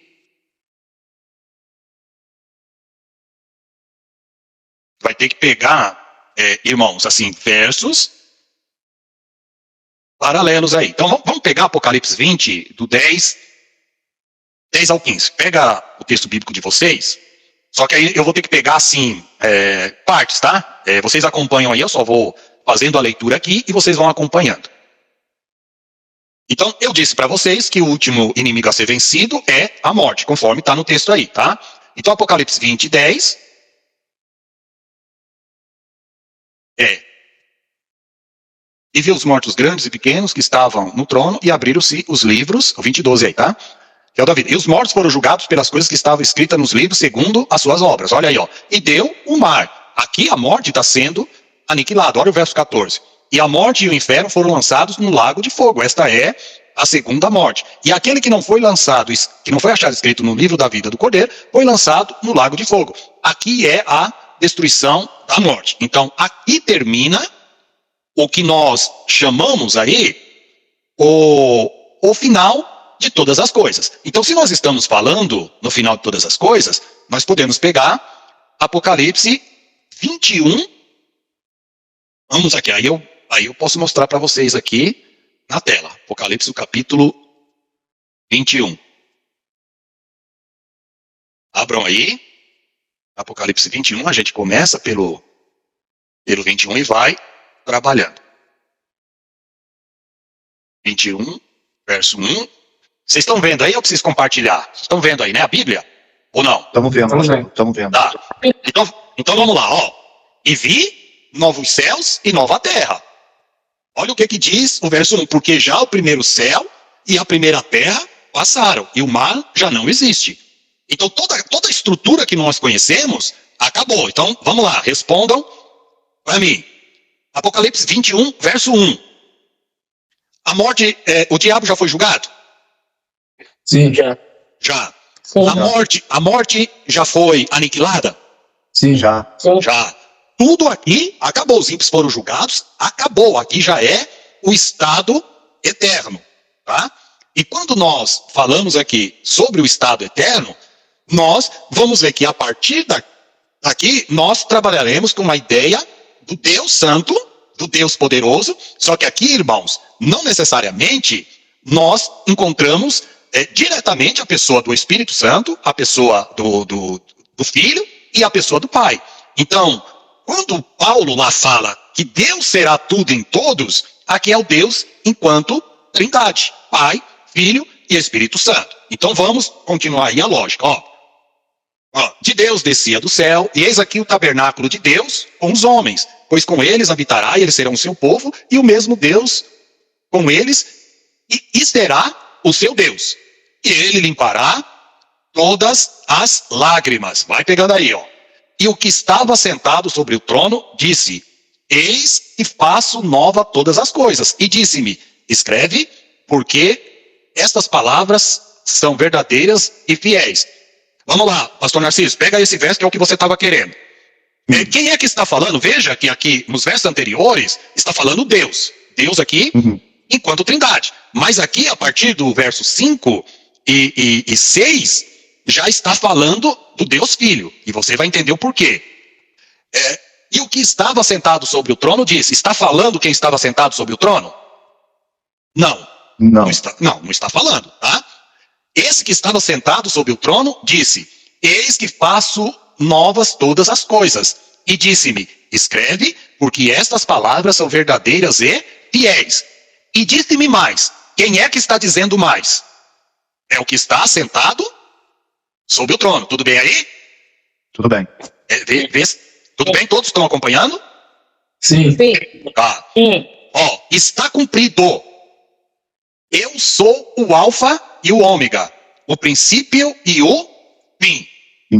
[SPEAKER 1] Vai ter que pegar, irmãos, assim, versos paralelos aí. Então vamos pegar Apocalipse 20, do 10 ao 15. Pega o texto bíblico de vocês, só que aí eu vou ter que pegar, assim, partes, tá? Vocês acompanham aí, eu só vou fazendo a leitura aqui e vocês vão acompanhando. Então, eu disse para vocês que o último inimigo a ser vencido é a morte, conforme está no texto aí, tá? Então, Apocalipse 20, 10. E viu os mortos grandes e pequenos que estavam no trono, e abriram-se os livros, o 20, 12 aí, tá? Que é o da vida. E os mortos foram julgados pelas coisas que estavam escritas nos livros, segundo as suas obras. Olha aí, ó. E deu o mar. Aqui a morte está sendo aniquilada. Olha o verso 14. E a morte e o inferno foram lançados no lago de fogo. Esta é a segunda morte. E aquele que não foi lançado, que não foi achado escrito no livro da vida do Cordeiro, foi lançado no lago de fogo. Aqui é a destruição da morte. Então, aqui termina o que nós chamamos aí o final de todas as coisas. Então, se nós estamos falando no final de todas as coisas, nós podemos pegar Apocalipse 21. Vamos aqui, aí eu posso mostrar para vocês aqui na tela. Apocalipse, o capítulo 21. Abram aí. Apocalipse 21, a gente começa pelo 21 e vai trabalhando. 21, verso 1. Vocês estão vendo aí ou preciso compartilhar? Vocês estão vendo aí, né, a Bíblia? Ou não?
[SPEAKER 3] Estamos vendo, estamos vendo.
[SPEAKER 1] Tá. Então vamos lá, ó. E vi novos céus e nova terra. Olha o que diz o verso 1. Porque já o primeiro céu e a primeira terra passaram, e o mar já não existe. Então toda a estrutura que nós conhecemos acabou. Então vamos lá, respondam para mim. Apocalipse 21, verso 1. A morte, o diabo já foi julgado?
[SPEAKER 5] Sim. Já.
[SPEAKER 1] Já.
[SPEAKER 2] Sim.
[SPEAKER 1] A morte já foi aniquilada?
[SPEAKER 5] Sim.
[SPEAKER 3] Já.
[SPEAKER 2] Sim.
[SPEAKER 1] Já. tudo aqui acabou. Os ímpios foram julgados, acabou. Aqui já é o estado eterno, tá? E quando nós falamos aqui sobre o estado eterno, nós vamos ver que a partir daqui nós trabalharemos com uma ideia do Deus Santo, do Deus Poderoso, só que aqui, irmãos, não necessariamente nós encontramos diretamente a pessoa do Espírito Santo, a pessoa do Filho e a pessoa do Pai. Então, quando Paulo lá fala que Deus será tudo em todos, aqui é o Deus enquanto Trindade, Pai, Filho e Espírito Santo. Então vamos continuar aí a lógica, de Deus descia do céu, e eis aqui o tabernáculo de Deus com os homens, pois com eles habitará, e eles serão o seu povo, e o mesmo Deus com eles, e será o seu Deus. E ele limpará todas as lágrimas. Vai pegando aí, E o que estava sentado sobre o trono disse: eis que faço nova todas as coisas. E disse-me: escreve, porque estas palavras são verdadeiras e fiéis. Vamos lá, pastor Narciso, pega esse verso que é o que você estava querendo. Quem é que está falando? Veja que aqui nos versos anteriores está falando Deus. Deus aqui, enquanto Trindade. Mas aqui, a partir do verso 5 e 6, já está falando do Deus Filho. E você vai entender o porquê. E o que estava sentado sobre o trono disse: está falando quem estava sentado sobre o trono? Não. Não está falando, tá? Esse que estava sentado sobre o trono disse: eis que faço novas todas as coisas. E disse-me: escreve, porque estas palavras são verdadeiras e fiéis. E disse-me mais. Quem é que está dizendo mais? É o que está sentado sobre o trono. Tudo bem aí?
[SPEAKER 3] Tudo bem.
[SPEAKER 1] Tudo bem? Todos estão acompanhando?
[SPEAKER 5] Sim.
[SPEAKER 1] Tá. Está cumprido. Eu sou o alfa e o ômega, o princípio e o fim.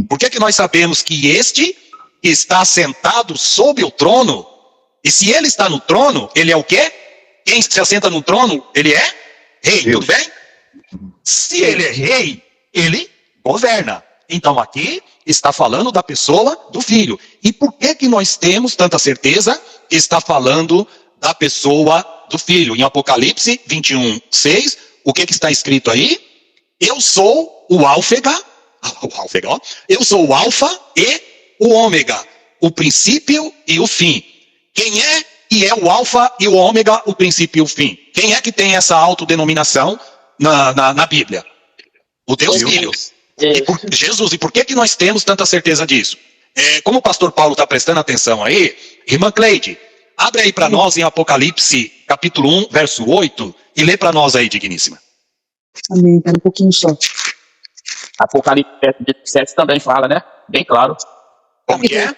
[SPEAKER 1] Por que nós sabemos que este está sentado sobre o trono? E se ele está no trono, ele é o quê? Quem se assenta no trono, ele é rei, Deus. Tudo bem? Se ele é rei, ele governa. Então aqui está falando da pessoa do Filho. E por que nós temos tanta certeza que está falando da pessoa do Filho? Em Apocalipse 21, 6, o que está escrito aí? Eu sou o Álfega, eu sou o Alfa e o Ômega, o princípio e o fim. Quem é que é o Alfa e o Ômega, o princípio e o fim? Quem é que tem essa autodenominação na Bíblia? O Deus Filho. Jesus. E por que nós temos tanta certeza disso? Como o pastor Paulo está prestando atenção aí, irmã Cleide, abre aí para nós em Apocalipse, capítulo 1, verso 8, e lê para nós aí, digníssima.
[SPEAKER 6] Amém, para um pouquinho só.
[SPEAKER 4] Apocalipse 7 também fala, né? Bem claro.
[SPEAKER 1] Como que é?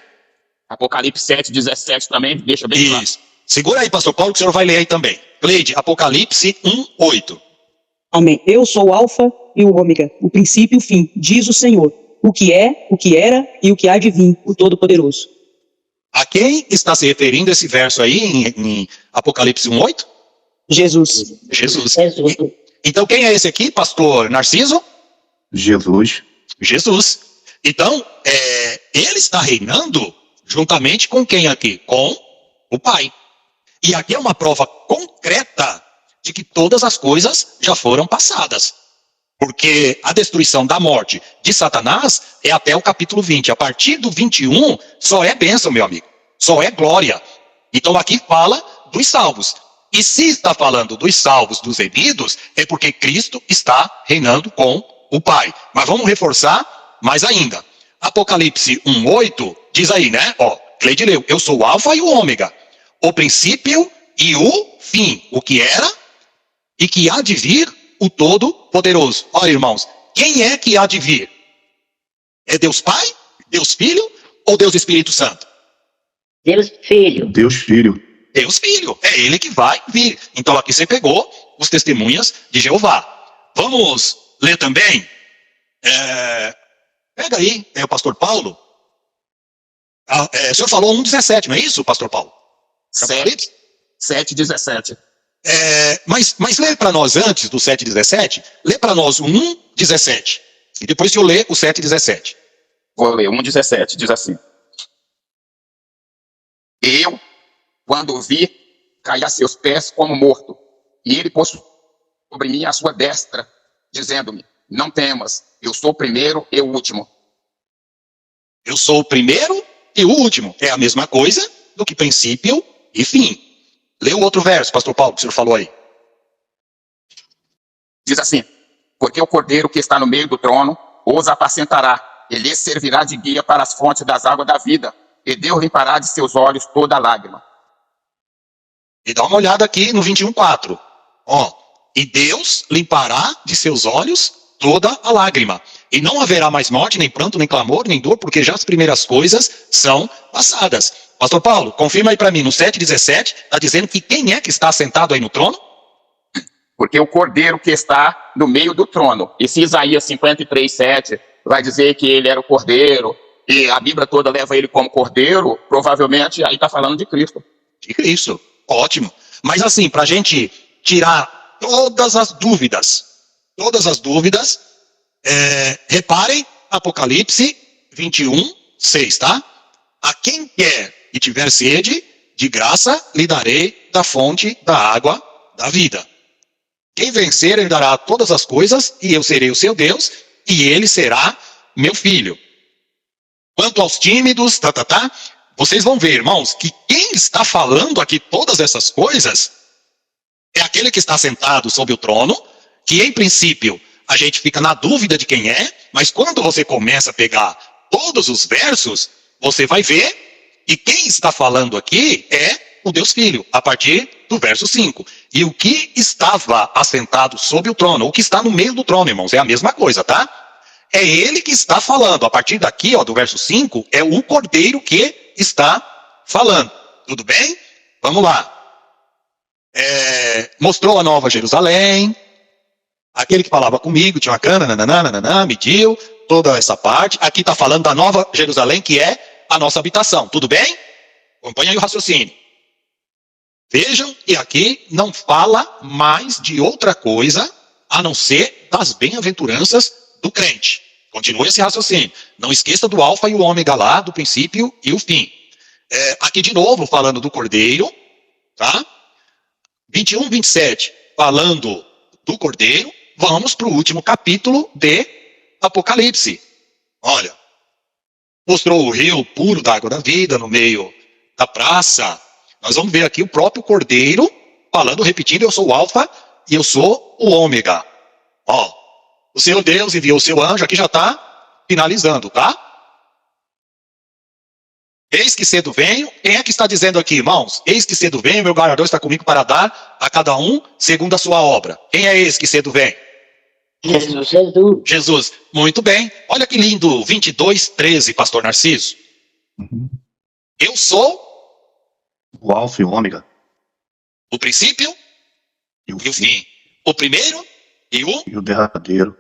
[SPEAKER 4] Apocalipse 7, 17 também deixa bem claro.
[SPEAKER 1] Isso. Segura aí, pastor Paulo, que o senhor vai ler aí também. Cleide, Apocalipse 1, 8.
[SPEAKER 6] Amém. Eu sou o Alfa e o Ômega, o princípio e o fim, diz o Senhor, o que é, o que era e o que há de vir, o Todo-Poderoso.
[SPEAKER 1] A quem está se referindo esse verso aí em Apocalipse 1, 8?
[SPEAKER 6] Jesus.
[SPEAKER 1] Então quem é esse aqui, pastor Narciso?
[SPEAKER 3] Jesus.
[SPEAKER 1] Então, ele está reinando juntamente com quem aqui? Com o Pai. E aqui é uma prova concreta de que todas as coisas já foram passadas. Porque a destruição da morte de Satanás é até o capítulo 20. A partir do 21, só é bênção, meu amigo. Só é glória. Então aqui fala dos salvos. E se está falando dos salvos, dos remidos, é porque Cristo está reinando com o Pai. Mas vamos reforçar mais ainda. Apocalipse 1:8 diz aí, né? Cleide leu, eu sou o Alfa e o Ômega, o princípio e o fim, o que era e que há de vir, o Todo-Poderoso. Olha, irmãos, quem é que há de vir? É Deus Pai, Deus Filho ou Deus Espírito Santo?
[SPEAKER 7] Deus Filho.
[SPEAKER 3] Deus Filho.
[SPEAKER 1] Deus Filho, é ele que vai vir. Então aqui você pegou os testemunhas de Jeová. Vamos ler também? Pega aí, o pastor Paulo. O senhor falou 1:17, não é isso, pastor Paulo?
[SPEAKER 4] 7:17.
[SPEAKER 1] Mas lê para nós antes do 7:17, lê para nós o 1:17. E depois que eu ler o 7:17.
[SPEAKER 4] Vou ler 1:17, diz assim. E eu, quando o vi, caí a seus pés como morto. E ele pôs sobre mim a sua destra, dizendo-me: não temas, eu sou o primeiro e o último.
[SPEAKER 1] Eu sou o primeiro e o último. É a mesma coisa do que princípio e fim. Lê o outro verso, pastor Paulo, que o senhor falou aí.
[SPEAKER 4] Diz assim: porque o cordeiro que está no meio do trono os apacentará, ele lhes servirá de guia para as fontes das águas da vida, e Deus limpará de seus olhos toda lágrima.
[SPEAKER 1] E dá uma olhada aqui no 21:4. Ó, e Deus limpará de seus olhos toda a lágrima. E não haverá mais morte, nem pranto, nem clamor, nem dor, porque já as primeiras coisas são passadas. Pastor Paulo, confirma aí para mim, no 7:17, está dizendo que quem é que está sentado aí no trono?
[SPEAKER 4] Porque o cordeiro que está no meio do trono. E se Isaías 53:7 vai dizer que ele era o cordeiro, e a Bíblia toda leva ele como cordeiro, provavelmente aí está falando de Cristo.
[SPEAKER 1] De Cristo. Ótimo. Mas assim, para a gente tirar todas as dúvidas, reparem Apocalipse 21:6, tá? A quem quer e tiver sede, de graça lhe darei da fonte da água da vida. Quem vencer, ele dará todas as coisas, e eu serei o seu Deus, e ele será meu filho. Quanto aos tímidos, vocês vão ver, irmãos, que quem está falando aqui todas essas coisas é aquele que está sentado sobre o trono, que em princípio a gente fica na dúvida de quem é, mas quando você começa a pegar todos os versos, você vai ver que quem está falando aqui é o Deus Filho, a partir do verso 5. E o que estava assentado sobre o trono, o que está no meio do trono, irmãos, é a mesma coisa, tá? É ele que está falando. A partir daqui, ó, do verso 5, é o cordeiro que está falando. Tudo bem? Vamos lá. Mostrou a nova Jerusalém. Aquele que falava comigo, tinha uma cana, mediu, toda essa parte. Aqui está falando da nova Jerusalém, que é a nossa habitação. Tudo bem? Acompanha aí o raciocínio. Vejam que aqui não fala mais de outra coisa a não ser das bem-aventuranças do crente. Continue esse raciocínio. Não esqueça do alfa e o ômega lá, do princípio e o fim. Aqui de novo falando do cordeiro, tá? 21:27 falando do cordeiro. Vamos para o último capítulo de Apocalipse. Olha, mostrou o rio puro da água da vida no meio da praça. Nós vamos ver aqui o próprio cordeiro falando, repetindo: eu sou o alfa e eu sou o ômega. Ó, o Senhor Deus enviou o seu anjo, aqui já está finalizando, tá? Eis que cedo venho. Quem é que está dizendo aqui, irmãos? Eis que cedo venho, meu galardão está comigo para dar a cada um segundo a sua obra. Quem é esse que cedo vem?
[SPEAKER 7] Jesus.
[SPEAKER 1] Jesus. Muito bem. Olha que lindo, 22:13, pastor Narciso. Eu sou
[SPEAKER 3] O alfa e o ômega.
[SPEAKER 1] o princípio
[SPEAKER 3] E o
[SPEAKER 1] e o fim. O primeiro e o
[SPEAKER 3] derradeiro.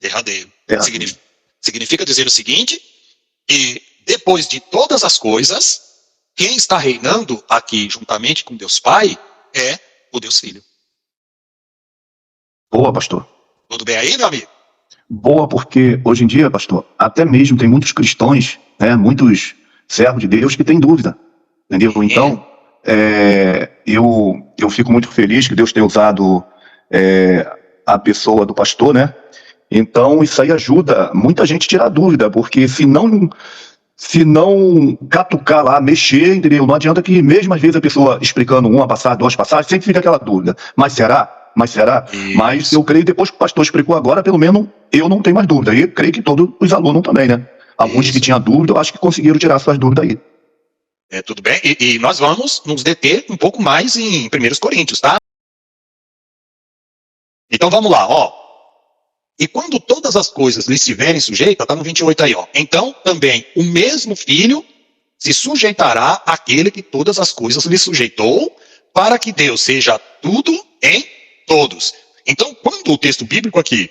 [SPEAKER 1] derradeiro.
[SPEAKER 3] Derradeiro.
[SPEAKER 1] Significa dizer o seguinte: que depois de todas as coisas, quem está reinando aqui juntamente com Deus Pai é o Deus Filho.
[SPEAKER 3] Boa, pastor.
[SPEAKER 1] Tudo bem aí, meu amigo?
[SPEAKER 3] Boa, porque hoje em dia, pastor, até mesmo tem muitos cristãos, né, muitos servos de Deus que têm dúvida, entendeu? Então, eu fico muito feliz que Deus tenha usado a pessoa do pastor, né? Então, isso aí ajuda muita gente a tirar dúvida, porque se não catucar lá, mexer, entendeu? Não adianta que mesmo às vezes a pessoa explicando uma passagem, duas passagens, sempre fica aquela dúvida. Mas será?
[SPEAKER 1] Isso.
[SPEAKER 3] Mas eu creio, depois que o pastor explicou agora, pelo menos eu não tenho mais dúvida. E creio que todos os alunos também, né? Alguns que tinham dúvida, eu acho que conseguiram tirar suas dúvidas aí.
[SPEAKER 1] Tudo bem? E nós vamos nos deter um pouco mais em 1 Coríntios, tá? Então vamos lá, ó. E quando todas as coisas lhe estiverem sujeitas, tá no 28 aí, ó. Então também o mesmo filho se sujeitará àquele que todas as coisas lhe sujeitou, para que Deus seja tudo em todos. Então, quando o texto bíblico aqui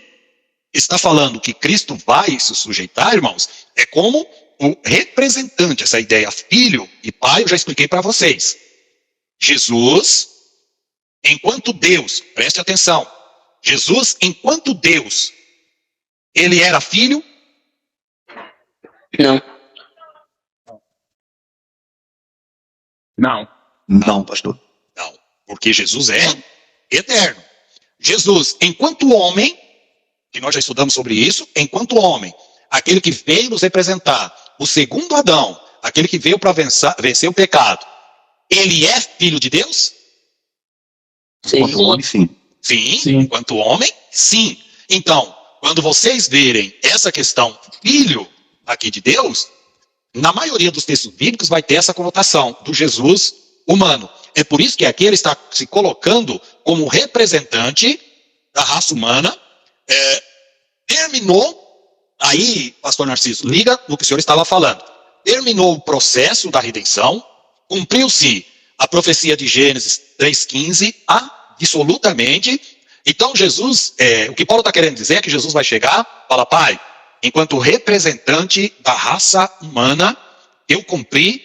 [SPEAKER 1] está falando que Cristo vai se sujeitar, irmãos, é como o representante, essa ideia filho e pai, eu já expliquei para vocês. Jesus, enquanto Deus, preste atenção, Jesus, enquanto Deus, ele era filho?
[SPEAKER 7] Não.
[SPEAKER 4] Não.
[SPEAKER 3] Não, pastor.
[SPEAKER 1] Não, porque Jesus é eterno. Jesus, enquanto homem, que nós já estudamos sobre isso, enquanto homem, aquele que veio nos representar, o segundo Adão, aquele que veio para vencer o pecado, ele é filho de Deus?
[SPEAKER 7] Sim.
[SPEAKER 3] Enquanto homem, sim.
[SPEAKER 1] Sim,
[SPEAKER 5] Sim.
[SPEAKER 1] enquanto homem, sim. Então, quando vocês verem essa questão filho aqui de Deus, na maioria dos textos bíblicos vai ter essa conotação do Jesus humano. É por isso que aqui ele está se colocando como representante da raça humana. Terminou, aí, pastor Narciso, liga no que o senhor estava falando. Terminou o processo da redenção, cumpriu-se a profecia de Gênesis 3,15, absolutamente. Então Jesus, o que Paulo está querendo dizer é que Jesus vai chegar, fala, Pai, enquanto representante da raça humana, eu cumpri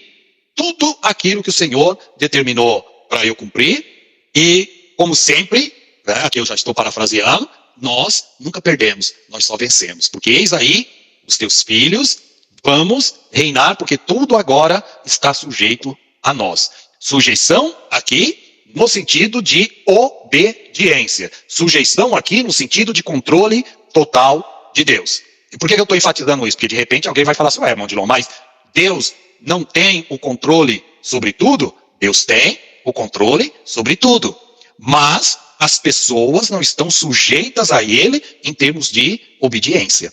[SPEAKER 1] tudo aquilo que o Senhor determinou para eu cumprir, e como sempre, né, aqui eu já estou parafraseando, nós nunca perdemos, nós só vencemos, porque eis aí os teus filhos, vamos reinar, porque tudo agora está sujeito a nós. Sujeição aqui no sentido de obediência, sujeição aqui no sentido de controle total de Deus. E por que eu estou enfatizando isso? Porque de repente alguém vai falar assim, irmão Dilon, mas Deus não tem o controle sobre tudo? Deus tem o controle sobre tudo, mas as pessoas não estão sujeitas a ele em termos de obediência.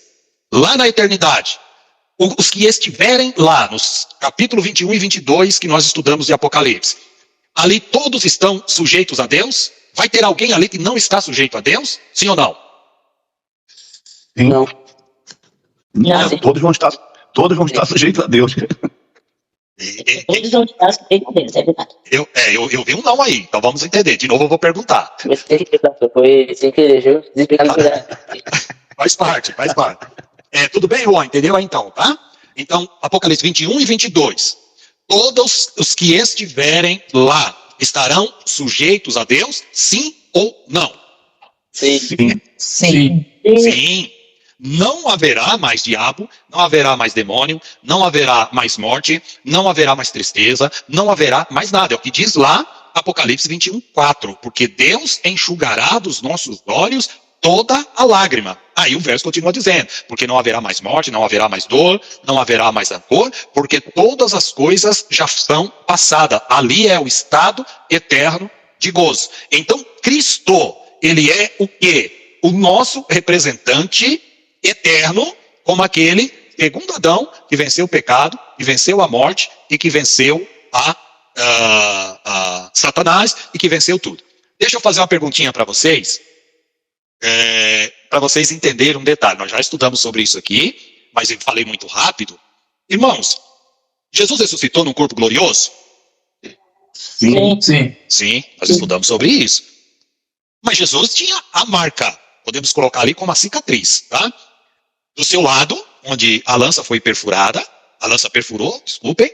[SPEAKER 1] Lá na eternidade, os que estiverem lá, nos capítulos 21 e 22 que nós estudamos de Apocalipse, ali todos estão sujeitos a Deus? Vai ter alguém ali que não está sujeito a Deus? Sim ou não?
[SPEAKER 3] Sim.
[SPEAKER 7] Não. Não, sim.
[SPEAKER 3] Todos vão estar sujeitos a Deus.
[SPEAKER 7] Todos vão estar sujeitos a Deus, é verdade.
[SPEAKER 1] Eu vi um não aí, então vamos entender. De novo eu vou perguntar.
[SPEAKER 7] Você tem que pastor, foi sem querer, viu? Desexplicar
[SPEAKER 1] Faz parte. Tudo bem, Juan? Entendeu aí então, tá? Então, Apocalipse 21 e 22. Todos os que estiverem lá estarão sujeitos a Deus? Sim ou não?
[SPEAKER 7] Sim.
[SPEAKER 3] Sim.
[SPEAKER 5] Sim.
[SPEAKER 1] Sim. Não haverá mais diabo, não haverá mais demônio, não haverá mais morte, não haverá mais tristeza, não haverá mais nada. É o que diz lá Apocalipse 21, 4. Porque Deus enxugará dos nossos olhos toda a lágrima. Aí o verso continua dizendo, porque não haverá mais morte, não haverá mais dor, não haverá mais rancor, porque todas as coisas já são passadas. Ali é o estado eterno de gozo. Então Cristo, ele é o quê? O nosso representante eterno, como aquele, segundo Adão, que venceu o pecado, que venceu a morte e que venceu a Satanás e que venceu tudo. Deixa eu fazer uma perguntinha para vocês entenderem um detalhe. Nós já estudamos sobre isso aqui, mas eu falei muito rápido. Irmãos, Jesus ressuscitou num corpo glorioso?
[SPEAKER 3] Sim.
[SPEAKER 5] Sim.
[SPEAKER 1] Sim, nós estudamos sobre isso. Mas Jesus tinha a marca, podemos colocar ali como a cicatriz, tá? Do seu lado, onde a lança foi perfurada, a lança perfurou, desculpem,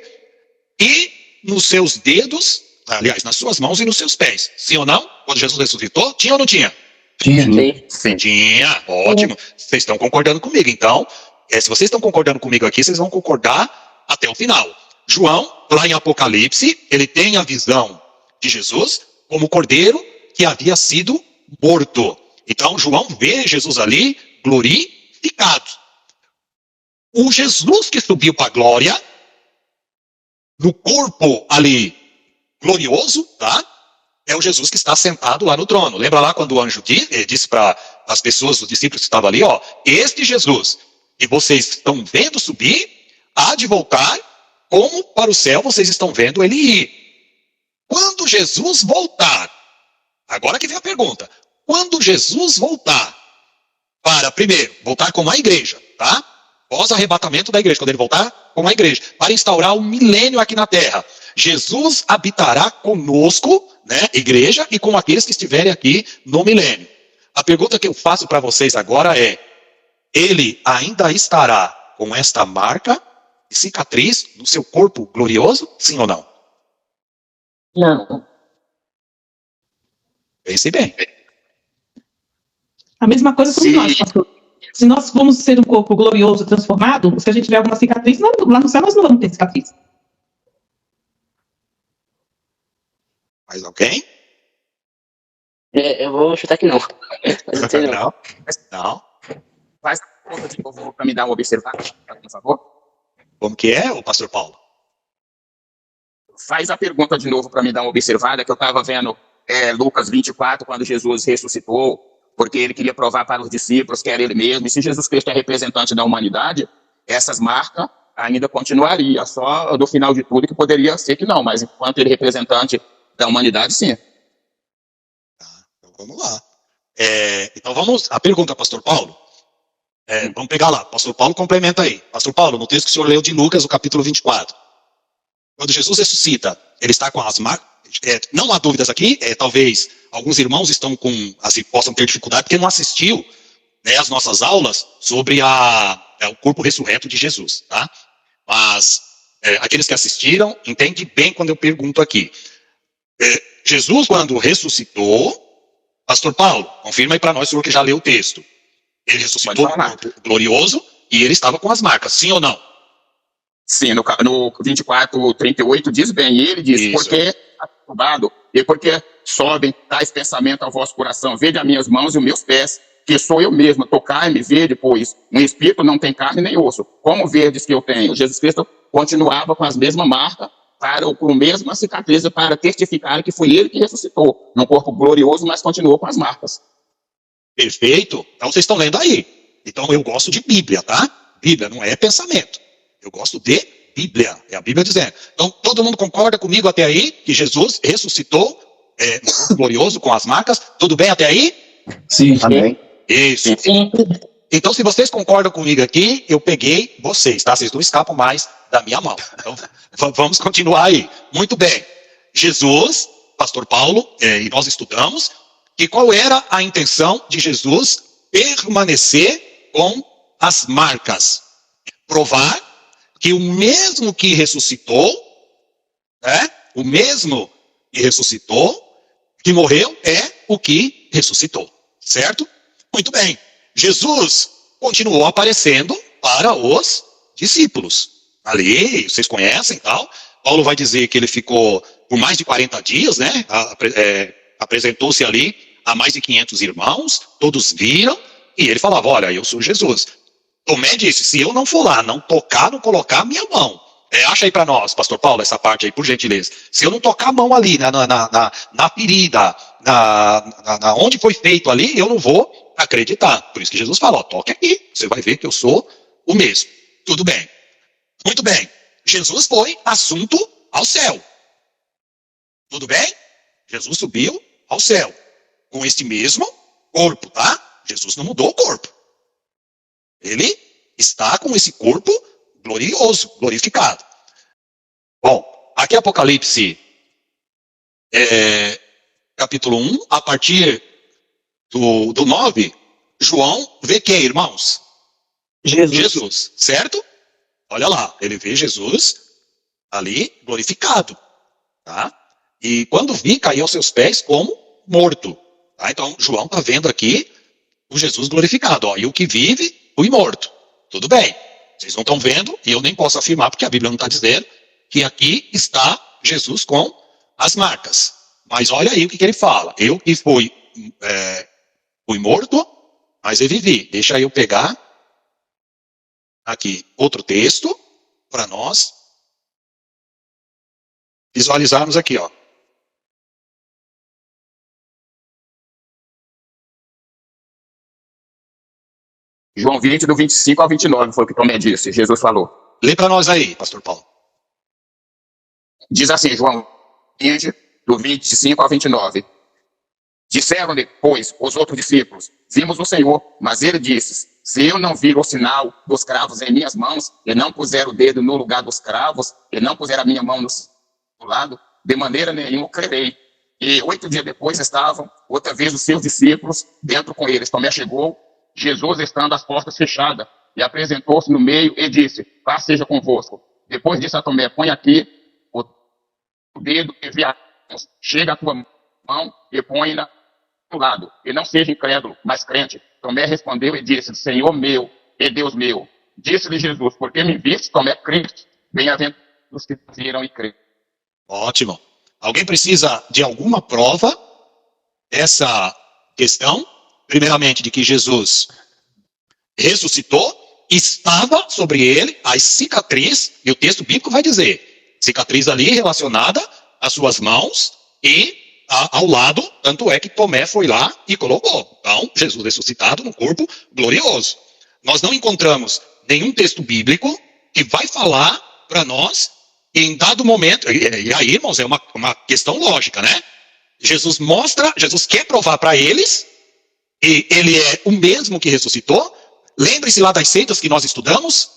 [SPEAKER 1] e nos seus dedos, aliás, nas suas mãos e nos seus pés. Sim ou não? Quando Jesus ressuscitou, tinha ou não tinha?
[SPEAKER 5] Tinha.
[SPEAKER 7] Sim.
[SPEAKER 1] Tinha, ótimo. Vocês estão concordando comigo. Então, se vocês estão concordando comigo aqui, vocês vão concordar até o final. João, lá em Apocalipse, ele tem a visão de Jesus como cordeiro que havia sido morto. Então, João vê Jesus ali glorificado. O Jesus que subiu para a glória, no corpo ali glorioso, tá? É o Jesus que está sentado lá no trono. Lembra lá quando o anjo disse para as pessoas, os discípulos que estavam ali, ó, este Jesus que vocês estão vendo subir, há de voltar, como para o céu vocês estão vendo ele ir. Quando Jesus voltar, agora que vem a pergunta, quando Jesus voltar, primeiro, voltar como a igreja, tá? Pós-arrebatamento da igreja, quando ele voltar como a igreja, para instaurar o milênio aqui na terra. Jesus habitará conosco, né, igreja, e com aqueles que estiverem aqui no milênio. A pergunta que eu faço para vocês agora é, ele ainda estará com esta marca e cicatriz no seu corpo glorioso, sim ou não?
[SPEAKER 7] Não.
[SPEAKER 1] Pense bem.
[SPEAKER 2] A mesma coisa somos nós, pastor. Se nós formos ser um corpo glorioso, transformado, se a gente tiver alguma cicatriz, lá no céu nós não vamos ter cicatriz.
[SPEAKER 1] Mais alguém?
[SPEAKER 7] Eu vou chutar que não. Mas não sei não.
[SPEAKER 1] Não.
[SPEAKER 4] Faz a pergunta de novo para me dar uma observada, por favor.
[SPEAKER 1] Como que é, o pastor Paulo?
[SPEAKER 4] Faz a pergunta de novo para me dar uma observada, que eu estava vendo Lucas 24, quando Jesus ressuscitou, porque ele queria provar para os discípulos que era ele mesmo. E se Jesus Cristo é representante da humanidade, essas marcas ainda continuariam, só do final de tudo que poderia ser que não, mas enquanto ele é representante da humanidade, sim.
[SPEAKER 1] Então vamos lá. Então vamos, a pergunta, pastor Paulo. Vamos pegar lá, pastor Paulo complementa aí. Pastor Paulo, no texto que o senhor leu de Lucas, o capítulo 24. Quando Jesus ressuscita, ele está com as marcas. Não há dúvidas aqui, talvez alguns irmãos estão possam ter dificuldade porque não assistiu, né, as nossas aulas sobre o corpo ressurreto de Jesus, tá? Mas aqueles que assistiram, entendem bem quando eu pergunto aqui. Jesus, quando ressuscitou, pastor Paulo, confirma aí para nós, senhor que já leu o texto. Ele ressuscitou com um corpo glorioso e ele estava com as marcas, sim ou não?
[SPEAKER 4] Sim, no 24, 38 diz bem, e ele diz,
[SPEAKER 1] Isso.
[SPEAKER 4] porque está turbado, e porque sobem tais pensamentos ao vosso coração, vede as minhas mãos e os meus pés, que sou eu mesmo, tocai-me, vede, pois um espírito não tem carne nem osso, como verdes que eu tenho. Jesus Cristo continuava com as mesmas marcas, com a mesma cicatriz, para testificar que foi ele que ressuscitou, num corpo glorioso, mas continuou com as marcas.
[SPEAKER 1] Perfeito. Então vocês estão lendo aí. Então eu gosto de Bíblia, tá? Bíblia não é pensamento. Eu gosto de Bíblia. É a Bíblia dizendo. Então todo mundo concorda comigo até aí que Jesus ressuscitou no corpo glorioso com as marcas? Tudo bem até aí?
[SPEAKER 5] Sim.
[SPEAKER 3] Amém.
[SPEAKER 1] Isso.
[SPEAKER 7] Sim.
[SPEAKER 1] Então, se vocês concordam comigo aqui, eu peguei vocês, tá? Vocês não escapam mais da minha mão. Então, vamos continuar aí. Muito bem. Jesus, pastor Paulo, e nós estudamos, que qual era a intenção de Jesus permanecer com as marcas? Provar que o mesmo que ressuscitou, né? O mesmo que ressuscitou, que morreu, é o que ressuscitou. Certo? Muito bem. Jesus continuou aparecendo para os discípulos. Ali, vocês conhecem e tal. Paulo vai dizer que ele ficou por mais de 40 dias, né? Apresentou-se ali a mais de 500 irmãos, todos viram, e ele falava, olha, eu sou Jesus. Tomé disse, se eu não for lá, não tocar, não colocar a minha mão. Acha aí para nós, pastor Paulo, essa parte aí, por gentileza. Se eu não tocar a mão ali, na ferida, onde foi feito ali, eu não vou acreditar. Por isso que Jesus fala, ó, toque aqui, você vai ver que eu sou o mesmo. Tudo bem. Muito bem. Jesus foi assunto ao céu. Tudo bem? Jesus subiu ao céu. Com este mesmo corpo, tá? Jesus não mudou o corpo. Ele está com esse corpo glorioso, glorificado. Bom, aqui Apocalipse, capítulo 1, a partir do 9, João vê quem, irmãos? Jesus, certo? Olha lá, ele vê Jesus ali glorificado, tá? E quando vi, caiu aos seus pés como morto. Tá? Então, João está vendo aqui o Jesus glorificado. Ó, e o que vive, o imorto. Tudo bem. Vocês não estão vendo, e eu nem posso afirmar, porque a Bíblia não está dizendo, que aqui está Jesus com as marcas. Mas olha aí o que ele fala. Eu que fui morto, mas eu vivi. Deixa eu pegar aqui outro texto para nós visualizarmos aqui, ó.
[SPEAKER 4] João 20, do 25 ao 29, foi o que Tomé disse, Jesus falou.
[SPEAKER 1] Lê para nós aí, pastor Paulo.
[SPEAKER 4] Diz assim, João 20, do 25 ao 29. Disseram-lhe, pois, os outros discípulos, vimos o Senhor, mas ele disse, se eu não vir o sinal dos cravos em minhas mãos, e não puser o dedo no lugar dos cravos, e não puser a minha mão no lado, de maneira nenhuma crerei. E 8 dias depois estavam, outra vez, os seus discípulos dentro com eles. Tomé chegou, Jesus estando as portas fechadas, e apresentou-se no meio e disse, paz seja convosco. Depois disse a Tomé, põe aqui o dedo e vê a mão. Chega a tua mão e põe-na do lado. E não seja incrédulo, mas crente. Tomé respondeu e disse, Senhor meu e Deus meu. Disse-lhe Jesus, porque me viste, Tomé, crente. Bem-aventurados os que viram e creram.
[SPEAKER 1] Ótimo. Alguém precisa de alguma prova dessa questão? Primeiramente, de que Jesus ressuscitou, estava sobre ele as cicatriz, e o texto bíblico vai dizer, cicatriz ali relacionada às suas mãos e ao lado, tanto é que Tomé foi lá e colocou. Então, Jesus ressuscitado no corpo glorioso. Nós não encontramos nenhum texto bíblico que vai falar para nós em dado momento, e aí, irmãos, é uma questão lógica, né? Jesus quer provar para eles que ele é o mesmo que ressuscitou. Lembre-se lá das seitas que nós estudamos,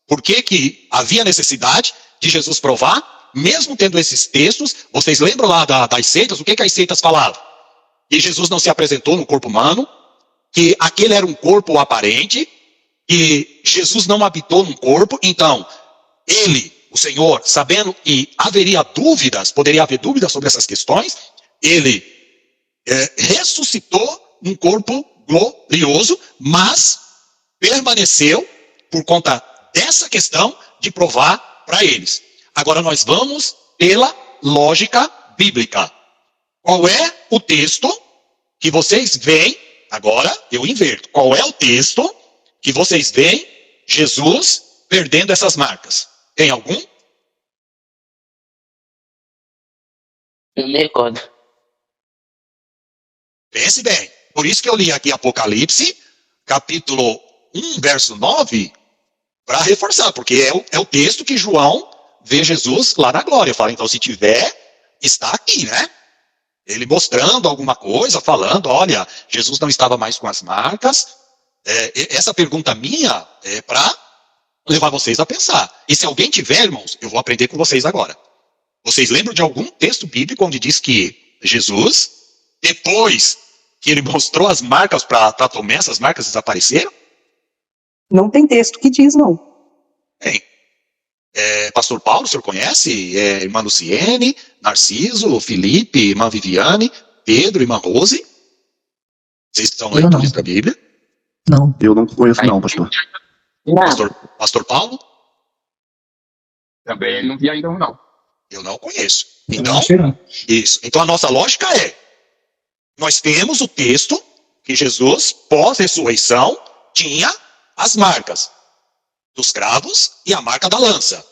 [SPEAKER 1] por que havia necessidade de Jesus provar, mesmo tendo esses textos. Vocês lembram lá das seitas, o que as seitas falavam? Que Jesus não se apresentou no corpo humano, que aquele era um corpo aparente, que Jesus não habitou num corpo. Então, ele, o Senhor, sabendo que poderia haver dúvidas sobre essas questões, ele ressuscitou num corpo glorioso, mas permaneceu por conta dessa questão de provar para eles. Agora nós vamos pela lógica bíblica. Qual é o texto que vocês veem? Agora eu inverto. Qual é o texto que vocês veem Jesus perdendo essas marcas? Tem algum?
[SPEAKER 7] Não me recordo.
[SPEAKER 1] Pense bem. Por isso que eu li aqui Apocalipse, capítulo 1, verso 9, para reforçar, porque é o texto que João vê Jesus lá na glória. Fala, então, se tiver, está aqui, né? Ele mostrando alguma coisa, falando, olha, Jesus não estava mais com as marcas. Essa pergunta minha é para levar vocês a pensar. E se alguém tiver, irmãos, eu vou aprender com vocês agora. Vocês lembram de algum texto bíblico onde diz que Jesus, depois que ele mostrou as marcas para Tomé, essas marcas desapareceram?
[SPEAKER 6] Não tem texto que diz, não.
[SPEAKER 1] Bem, Pastor Paulo, o senhor conhece? Irmã Luciene, Narciso, Felipe, irmã Viviane, Pedro, irmã Rose? Vocês são leitores da Bíblia?
[SPEAKER 5] Não.
[SPEAKER 3] Eu não conheço não, pastor.
[SPEAKER 7] Não.
[SPEAKER 1] Pastor Paulo?
[SPEAKER 4] Também não vi ainda um, não.
[SPEAKER 1] Eu não conheço.
[SPEAKER 5] Eu
[SPEAKER 1] Então,
[SPEAKER 5] não sei não.
[SPEAKER 1] isso. Então a nossa lógica nós temos o texto que Jesus, pós-ressurreição, tinha as marcas dos cravos e a marca da lança.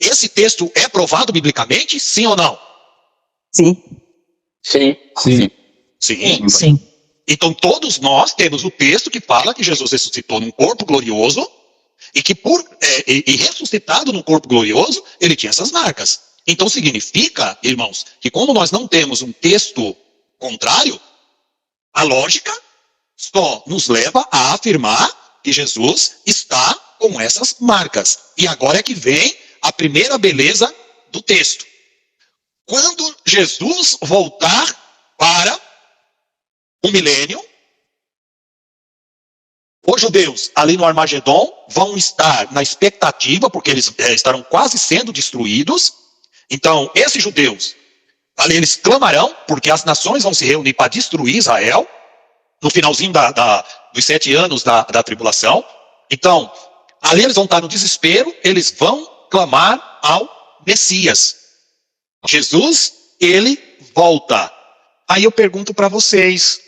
[SPEAKER 1] Esse texto é provado biblicamente, sim ou não?
[SPEAKER 6] Sim.
[SPEAKER 7] Sim.
[SPEAKER 5] Sim.
[SPEAKER 1] Sim.
[SPEAKER 5] Sim.
[SPEAKER 1] Então todos nós temos o texto que fala que Jesus ressuscitou num corpo glorioso e que e ressuscitado num corpo glorioso, ele tinha essas marcas. Então significa, irmãos, que como nós não temos um texto contrário, a lógica só nos leva a afirmar que Jesus está com essas marcas. E agora é que vem a primeira beleza do texto. Quando Jesus voltar para o milênio, os judeus ali no Armagedon vão estar na expectativa, porque eles estarão quase sendo destruídos. Então, esses judeus, ali eles clamarão, porque as nações vão se reunir para destruir Israel, no finalzinho dos 7 anos da tribulação. Então, ali eles vão estar no desespero, eles vão clamar ao Messias. Jesus, ele volta. Aí eu pergunto para vocês,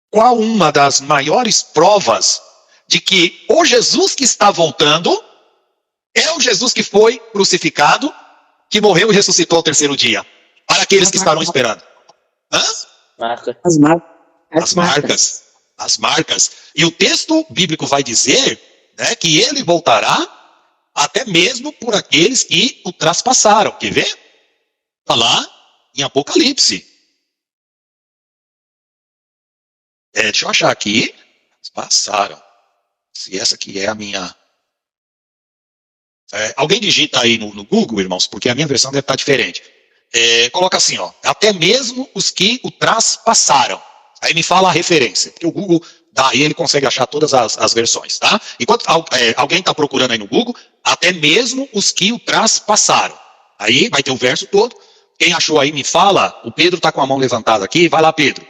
[SPEAKER 1] qual uma das maiores provas de que o Jesus que está voltando é o Jesus que foi crucificado, que morreu e ressuscitou ao 3º dia? Para aqueles que estarão esperando. Hã?
[SPEAKER 7] Marca.
[SPEAKER 6] As marcas.
[SPEAKER 1] As marcas. As marcas. E o texto bíblico vai dizer, né, que ele voltará até mesmo por aqueles que o traspassaram. Quer ver? Está lá em Apocalipse. Deixa eu achar aqui. Passaram. Se essa aqui é a minha... alguém digita aí no Google, irmãos, porque a minha versão deve estar diferente. Coloca assim, ó, até mesmo os que o traspassaram. Aí me fala a referência, porque o Google daí ele consegue achar todas as versões, tá? Enquanto alguém está procurando aí no Google, até mesmo os que o traspassaram. Aí vai ter o verso todo. Quem achou aí me fala. O Pedro está com a mão levantada aqui. Vai lá, Pedro.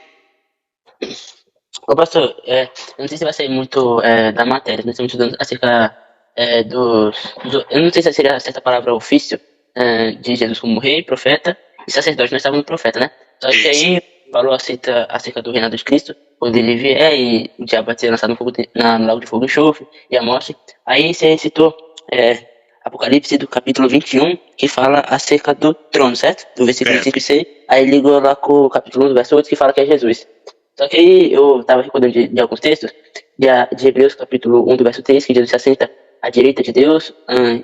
[SPEAKER 7] Ô, pastor, eu não sei se vai sair muito da matéria, nós estamos estudando acerca eu não sei se seria a certa palavra ofício de Jesus como rei, profeta de sacerdote, nós estávamos no profeta, né? Só que aí falou acerca do reinado de Cristo, quando ele vier e o diabo vai ser lançado no lago de fogo e enxofre e a morte. Aí você citou Apocalipse do capítulo 21, que fala acerca do trono, certo? Do versículo 5 e 6. Aí ligou lá com o capítulo 1 do verso 8, que fala que é Jesus. Só que aí eu estava recordando de alguns textos, de Hebreus capítulo 1 do verso 3, que Jesus se assenta à direita de Deus,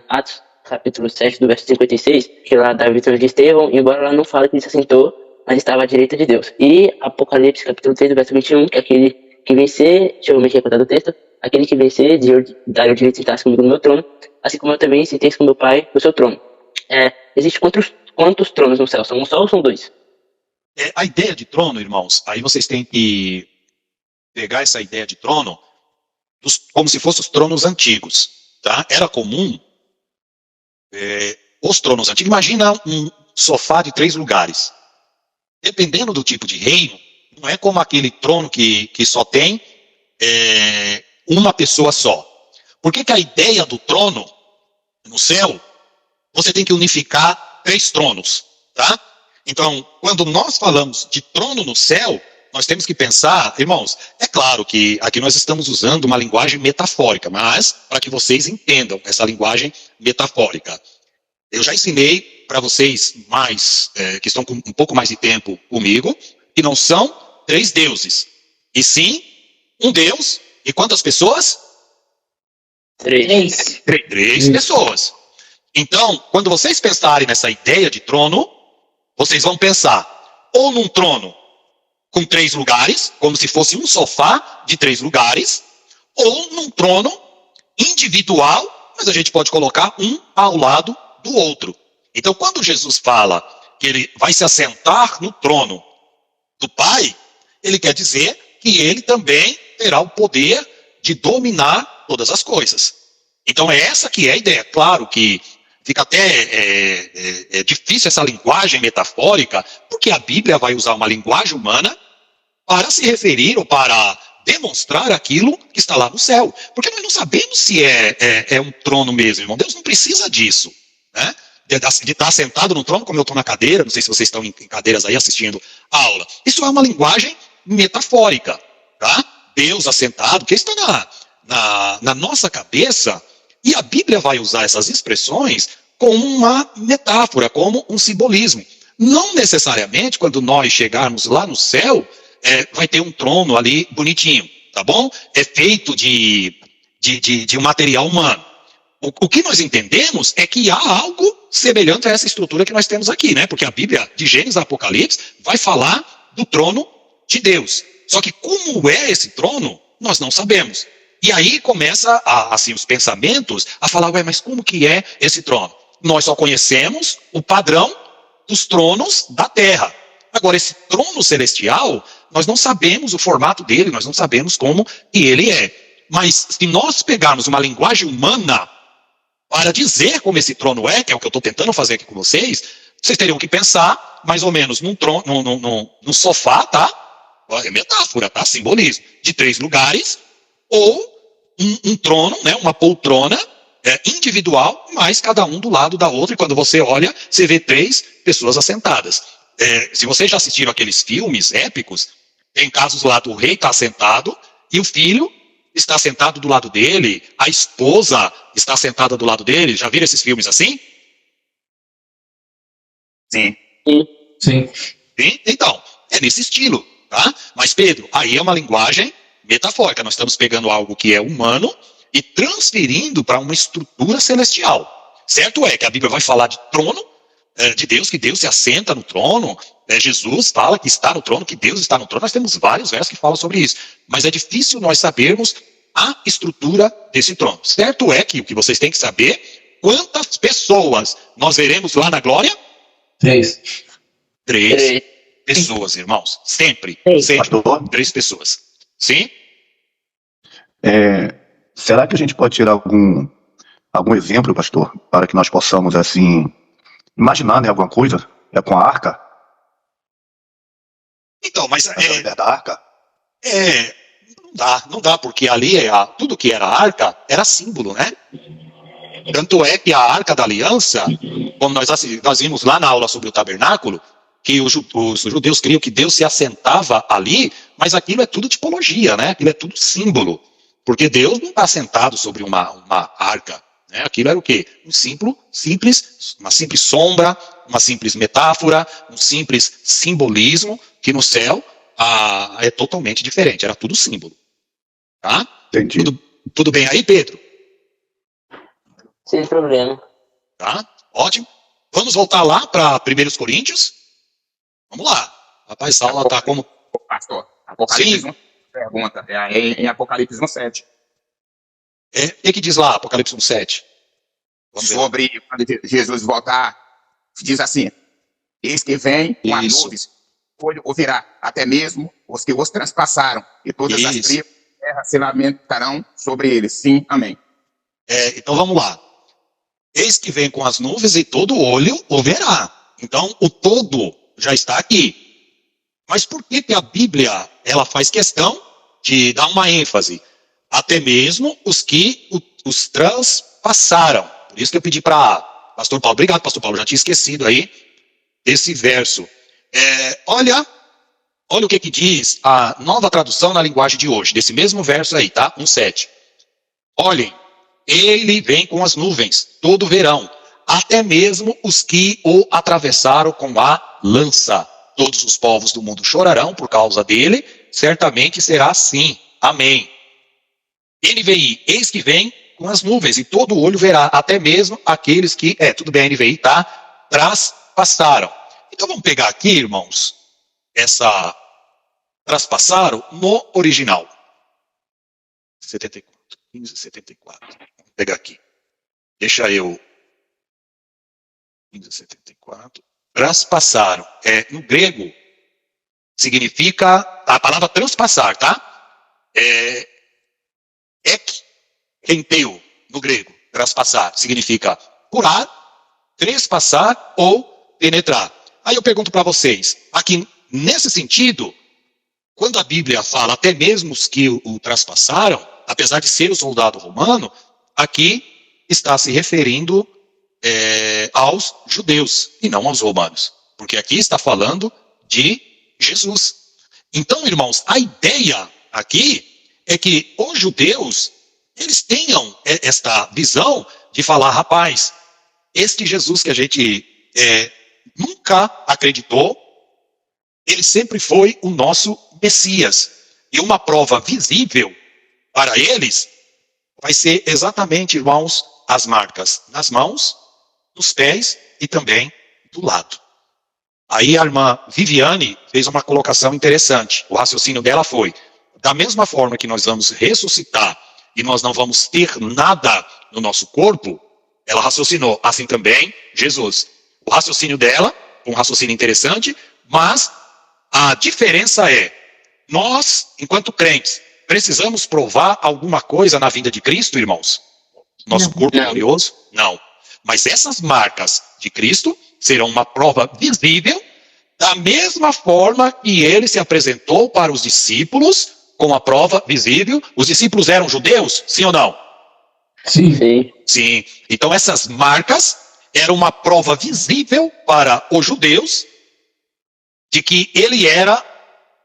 [SPEAKER 7] Atos capítulo 7 do verso 56, que lá da vitória de Estevão, embora lá não fale que ele se assentou, mas estava à direita de Deus. E Apocalipse capítulo 3 do verso 21, que é aquele que vencer, deixa eu me recordar do texto, aquele que vencer, dar o direito de sentar comigo no meu trono, assim como eu também sentei com meu pai no seu trono. Existem quantos tronos no céu? São um só ou são dois?
[SPEAKER 1] A ideia de trono, irmãos, aí vocês têm que pegar essa ideia de trono como se fossem os tronos antigos, tá? Era comum os tronos antigos. Imagina um sofá de 3 lugares. Dependendo do tipo de reino, não é como aquele trono que só tem uma pessoa só. Por que a ideia do trono no céu, você tem que unificar 3 tronos, tá? Então, quando nós falamos de trono no céu, nós temos que pensar, irmãos, é claro que aqui nós estamos usando uma linguagem metafórica, mas para que vocês entendam essa linguagem metafórica. Eu já ensinei para vocês que estão com um pouco mais de tempo comigo, que não são 3 deuses, e sim um Deus e quantas pessoas?
[SPEAKER 7] 3.
[SPEAKER 1] 3 pessoas. Então, quando vocês pensarem nessa ideia de trono, vocês vão pensar ou num trono com 3 lugares, como se fosse um sofá de 3 lugares, ou num trono individual, mas a gente pode colocar um ao lado do outro. Então, quando Jesus fala que ele vai se assentar no trono do Pai, ele quer dizer que ele também terá o poder de dominar todas as coisas. Então, é essa que é a ideia. Claro que fica até difícil essa linguagem metafórica, porque a Bíblia vai usar uma linguagem humana para se referir ou para demonstrar aquilo que está lá no céu. Porque nós não sabemos se é um trono mesmo, irmão. Deus não precisa disso, né? De estar sentado no trono, como eu estou na cadeira, não sei se vocês estão em cadeiras aí assistindo a aula. Isso é uma linguagem metafórica, tá? Deus assentado, porque isso está na nossa cabeça. E a Bíblia vai usar essas expressões como uma metáfora, como um simbolismo. Não necessariamente, quando nós chegarmos lá no céu, vai ter um trono ali bonitinho, tá bom? É feito de um material humano. O que nós entendemos é que há algo semelhante a essa estrutura que nós temos aqui, né? Porque a Bíblia, de Gênesis a Apocalipse, vai falar do trono de Deus. Só que como é esse trono, nós não sabemos. E aí começa, assim, os pensamentos a falar, mas como que é esse trono? Nós só conhecemos o padrão dos tronos da terra. Agora, esse trono celestial, nós não sabemos o formato dele, nós não sabemos como que ele é. Mas se nós pegarmos uma linguagem humana para dizer como esse trono que é o que eu estou tentando fazer aqui com vocês teriam que pensar mais ou menos num sofá, tá? É metáfora, tá? Simbolismo. De 3 lugares, ou um trono, né? Uma poltrona individual, mas cada um do lado da outra, e quando você olha, você vê 3 pessoas assentadas. Se vocês já assistiram aqueles filmes épicos, tem casos lá do rei está sentado e o filho está sentado do lado dele, a esposa está sentada do lado dele. Já viram esses filmes assim?
[SPEAKER 4] Sim.
[SPEAKER 5] Sim.
[SPEAKER 1] Sim? Então, é nesse estilo, tá? Mas, Pedro, aí é uma linguagem metafórica. Nós estamos pegando algo que é humano e transferindo para uma estrutura celestial. Certo é que a Bíblia vai falar de trono de Deus, que Deus se assenta no trono. Jesus fala que está no trono, que Deus está no trono. Nós temos vários versos que falam sobre isso. Mas é difícil nós sabermos a estrutura desse trono. Certo é que o que vocês têm que saber, quantas pessoas nós veremos lá na glória?
[SPEAKER 5] 3.
[SPEAKER 1] 3 pessoas, irmãos. Sempre. Sempre.
[SPEAKER 3] Pastor?
[SPEAKER 1] 3 pessoas. Sim?
[SPEAKER 3] Será que a gente pode tirar algum exemplo, pastor, para que nós possamos, assim, imaginar, né, alguma coisa com a arca?
[SPEAKER 1] Então, mas
[SPEAKER 3] Da arca?
[SPEAKER 1] não dá, porque ali tudo que era arca era símbolo, né? Tanto é que a arca da aliança, como nós vimos lá na aula sobre o tabernáculo, que os judeus criam que Deus se assentava ali, mas aquilo é tudo tipologia, né? Aquilo é tudo símbolo. Porque Deus não está sentado sobre uma arca. Né? Aquilo era o quê? Uma simples sombra, uma simples metáfora, um simples simbolismo, que no céu é totalmente diferente. Era tudo símbolo. Tá?
[SPEAKER 3] Entendi.
[SPEAKER 1] Tudo bem aí, Pedro?
[SPEAKER 7] Sem problema.
[SPEAKER 1] Tá? Ótimo. Vamos voltar lá para 1 Coríntios? Vamos lá. Rapaz, a aula está como...
[SPEAKER 4] Pastor, Apocalipse 1, pergunta, em Apocalipse 1:7.
[SPEAKER 1] O que diz lá, Apocalipse 1:7? Vamos ver.
[SPEAKER 4] Sobre quando Jesus voltar, diz assim: eis que vem com as
[SPEAKER 1] Isso.
[SPEAKER 4] nuvens, o olho ouvirá, até mesmo os que os transpassaram, e todas as
[SPEAKER 1] Isso.
[SPEAKER 4] tribos da terra se lamentarão sobre eles. Sim, amém.
[SPEAKER 1] Então vamos lá. Eis que vem com as nuvens e todo olho o verá. Então o todo já está aqui. Mas por que a Bíblia ela faz questão de dar uma ênfase? Até mesmo os que os transpassaram. Por isso que eu pedi para Pastor Paulo. Obrigado, Pastor Paulo. Já tinha esquecido aí esse verso. Olha o que diz a Nova Tradução na linguagem de hoje. Desse mesmo verso aí, tá? 1:7. Olhem, ele vem com as nuvens, todo verão. Até mesmo os que o atravessaram com a lança. Todos os povos do mundo chorarão por causa dele. Certamente será assim. Amém. NVI, eis que vem com as nuvens, e todo olho verá, até mesmo aqueles que, tudo bem, NVI, tá? Traspassaram. Então vamos pegar aqui, irmãos, essa traspassaram no original. 1574. Vamos pegar aqui. Deixa eu. 1574. Traspassaram. No grego, significa a palavra transpassar, tá? Kenteu, no grego, traspassar, significa curar, trespassar ou penetrar. Aí eu pergunto para vocês, aqui nesse sentido, quando a Bíblia fala até mesmo os que o traspassaram, apesar de ser o soldado romano, aqui está se referindo aos judeus e não aos romanos. Porque aqui está falando de Jesus. Então, irmãos, a ideia aqui é que os judeus, eles tenham esta visão de falar, rapaz, este Jesus que a gente nunca acreditou, ele sempre foi o nosso Messias. E uma prova visível para eles vai ser exatamente, irmãos, as marcas nas mãos, nos pés e também do lado. Aí a irmã Viviane fez uma colocação interessante. O raciocínio dela foi, da mesma forma que nós vamos ressuscitar e nós não vamos ter nada no nosso corpo, ela raciocinou, assim também Jesus. O raciocínio dela, um raciocínio interessante, mas a diferença é, nós, enquanto crentes, precisamos provar alguma coisa na vinda de Cristo, irmãos? Nosso corpo glorioso? Não. Mas essas marcas de Cristo serão uma prova visível, da mesma forma que ele se apresentou para os discípulos, com a prova visível. Os discípulos eram judeus? Sim ou não?
[SPEAKER 5] Sim.
[SPEAKER 7] Sim.
[SPEAKER 1] Sim. Então essas marcas eram uma prova visível para os judeus de que ele era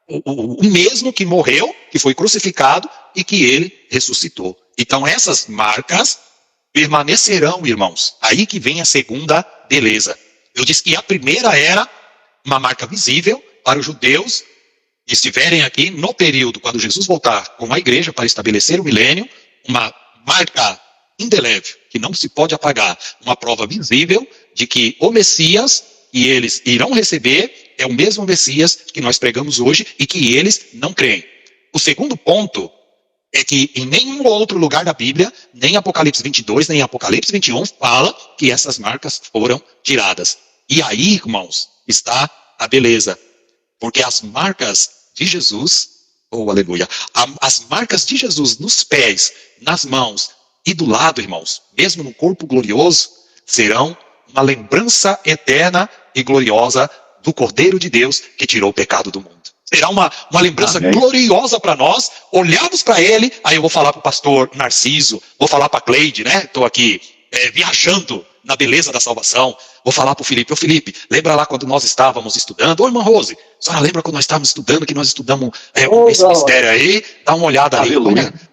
[SPEAKER 1] o mesmo que morreu, que foi crucificado e que ele ressuscitou. Então essas marcas permanecerão, irmãos. Aí que vem a segunda beleza. Eu disse que a primeira era uma marca visível para os judeus que estiverem aqui no período quando Jesus voltar com a igreja para estabelecer o milênio, uma marca indelével, que não se pode apagar, uma prova visível de que o Messias que eles irão receber é o mesmo Messias que nós pregamos hoje e que eles não creem. O segundo ponto é que em nenhum outro lugar da Bíblia, nem Apocalipse 22, nem Apocalipse 21, fala que essas marcas foram tiradas. E aí, irmãos, está a beleza. Porque as marcas de Jesus, aleluia, as marcas de Jesus nos pés, nas mãos e do lado, irmãos, mesmo no corpo glorioso, serão uma lembrança eterna e gloriosa do Cordeiro de Deus que tirou o pecado do mundo. Será uma lembrança gloriosa para nós, olharmos para ele. Aí eu vou falar para o pastor Narciso, vou falar para a Cleide, né? Estou aqui viajando na beleza da salvação. Vou falar para o Felipe: ô Felipe, lembra lá quando nós estávamos estudando? Ô irmã Rose, a senhora lembra quando nós estávamos estudando, que nós estudamos esse mistério aí? Dá uma olhada ali,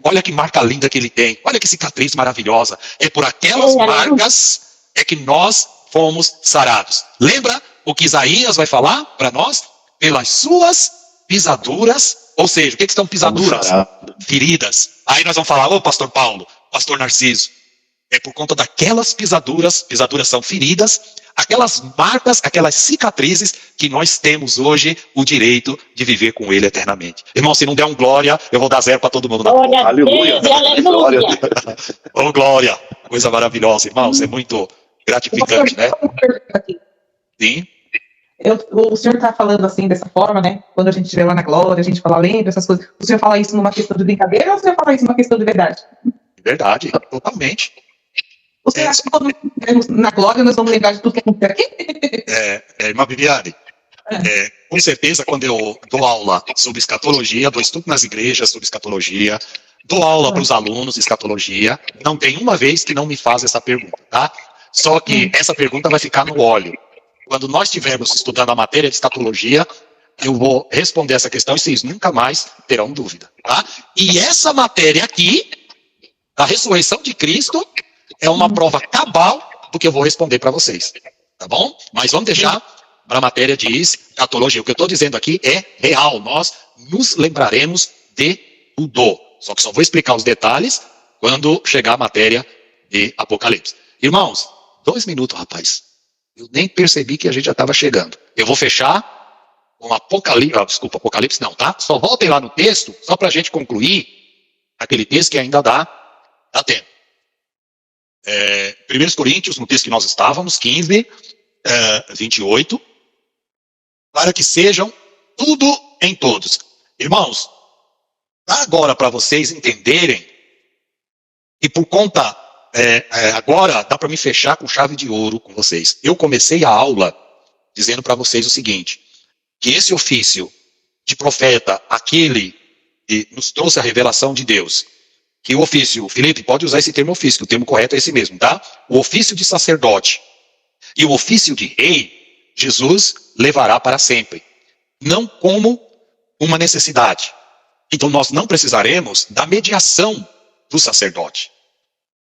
[SPEAKER 1] olha que marca linda que ele tem, olha que cicatriz maravilhosa. É por aquelas marcas é que nós fomos sarados. Lembra o que Isaías vai falar para nós? Pelas suas pisaduras. Ou seja, o que são pisaduras? Feridas. Aí nós vamos falar: ô pastor Paulo, pastor Narciso, é por conta daquelas pisaduras são feridas, aquelas marcas, aquelas cicatrizes que nós temos hoje o direito de viver com ele eternamente. Irmão, se não der um glória, eu vou dar 0 para todo mundo.
[SPEAKER 8] Glória a
[SPEAKER 3] Aleluia.
[SPEAKER 8] Deus, aleluia.
[SPEAKER 1] Ô glória, coisa maravilhosa, irmãos, é muito gratificante, né? Sim.
[SPEAKER 2] O senhor está falando assim, dessa forma, né? Quando a gente estiver lá na glória, a gente fala, lembra essas coisas. O senhor fala isso numa questão de brincadeira ou o senhor fala isso numa questão de verdade?
[SPEAKER 1] Verdade, totalmente.
[SPEAKER 2] Você acha que quando estivermos na glória nós vamos lembrar de tudo que aconteceu aqui?
[SPEAKER 1] Irmã Viviane, com certeza, quando eu dou aula sobre escatologia, dou estudo nas igrejas sobre escatologia, dou aula para os alunos de escatologia, não tem uma vez que não me faz essa pergunta, tá? Só que essa pergunta vai ficar no óleo. Quando nós estivermos estudando a matéria de escatologia, eu vou responder essa questão e vocês nunca mais terão dúvida, tá? E essa matéria aqui, da ressurreição de Cristo, é uma prova cabal do que eu vou responder para vocês, tá bom? Mas vamos deixar para a matéria de escatologia. O que eu estou dizendo aqui é real, nós nos lembraremos de tudo. Só que só vou explicar os detalhes quando chegar a matéria de Apocalipse. Irmãos, 2 minutos, rapaz. Eu nem percebi que a gente já estava chegando. Eu vou fechar com Apocalipse. Desculpa, Apocalipse não, tá? Só voltem lá no texto, só para a gente concluir aquele texto que ainda dá tempo. 1 Coríntios, no texto que nós estávamos, 15, 28. Para que sejam tudo em todos. Irmãos, dá agora para vocês entenderem, e por conta... agora dá para me fechar com chave de ouro com vocês. Eu comecei a aula dizendo para vocês o seguinte, que esse ofício de profeta, aquele que nos trouxe a revelação de Deus, que o ofício, Felipe, pode usar esse termo ofício, que o termo correto é esse mesmo, tá? O ofício de sacerdote e o ofício de rei, Jesus levará para sempre, não como uma necessidade. Então nós não precisaremos da mediação do sacerdote.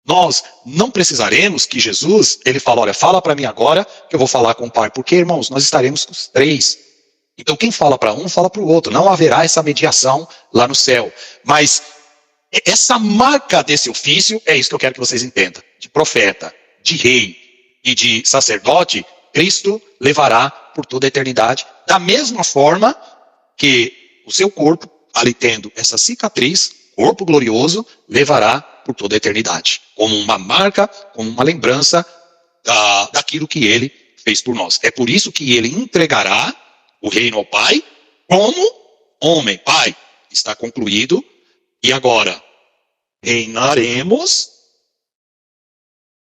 [SPEAKER 1] Nós não precisaremos que Jesus, ele fala, olha, fala para mim agora que eu vou falar com o Pai. Porque, irmãos, nós estaremos com os 3. Então quem fala para um, fala para o outro. Não haverá essa mediação lá no céu. Mas essa marca desse ofício, é isso que eu quero que vocês entendam. De profeta, de rei e de sacerdote, Cristo levará por toda a eternidade. Da mesma forma que o seu corpo, ali tendo essa cicatriz, corpo glorioso, levará por toda a eternidade, como uma marca, como uma lembrança daquilo que ele fez por nós. É por isso que ele entregará o reino ao Pai como homem. Pai, está concluído, e agora reinaremos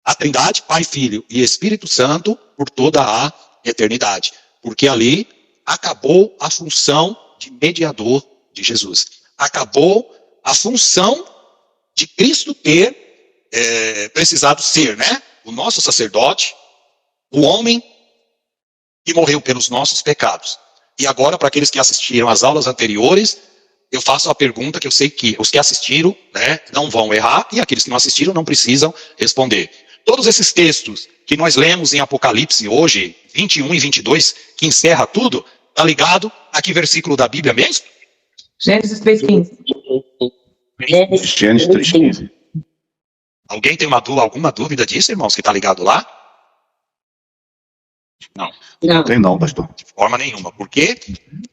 [SPEAKER 1] a Trindade, Pai, Filho e Espírito Santo por toda a eternidade, porque ali acabou a função de mediador de Jesus. Acabou a função de Cristo ter precisado ser, né? O nosso sacerdote, o homem que morreu pelos nossos pecados. E agora, para aqueles que assistiram às aulas anteriores, eu faço a pergunta que eu sei que os que assistiram, né, não vão errar, e aqueles que não assistiram não precisam responder. Todos esses textos que nós lemos em Apocalipse hoje, 21 e 22, que encerra tudo, está ligado a que versículo da Bíblia mesmo?
[SPEAKER 2] Gênesis 3,15.
[SPEAKER 3] Gênesis 3,15.
[SPEAKER 1] Alguém tem alguma dúvida disso, irmãos, que está ligado lá? Não.
[SPEAKER 3] Não tem não, pastor.
[SPEAKER 1] De forma nenhuma. Porque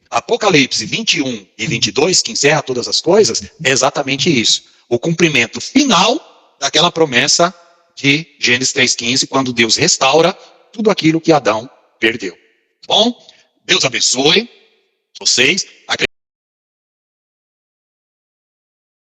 [SPEAKER 1] Apocalipse 21 e 22, que encerra todas as coisas, é exatamente isso. O cumprimento final daquela promessa de Gênesis 3,15, quando Deus restaura tudo aquilo que Adão perdeu. Bom, Deus abençoe vocês.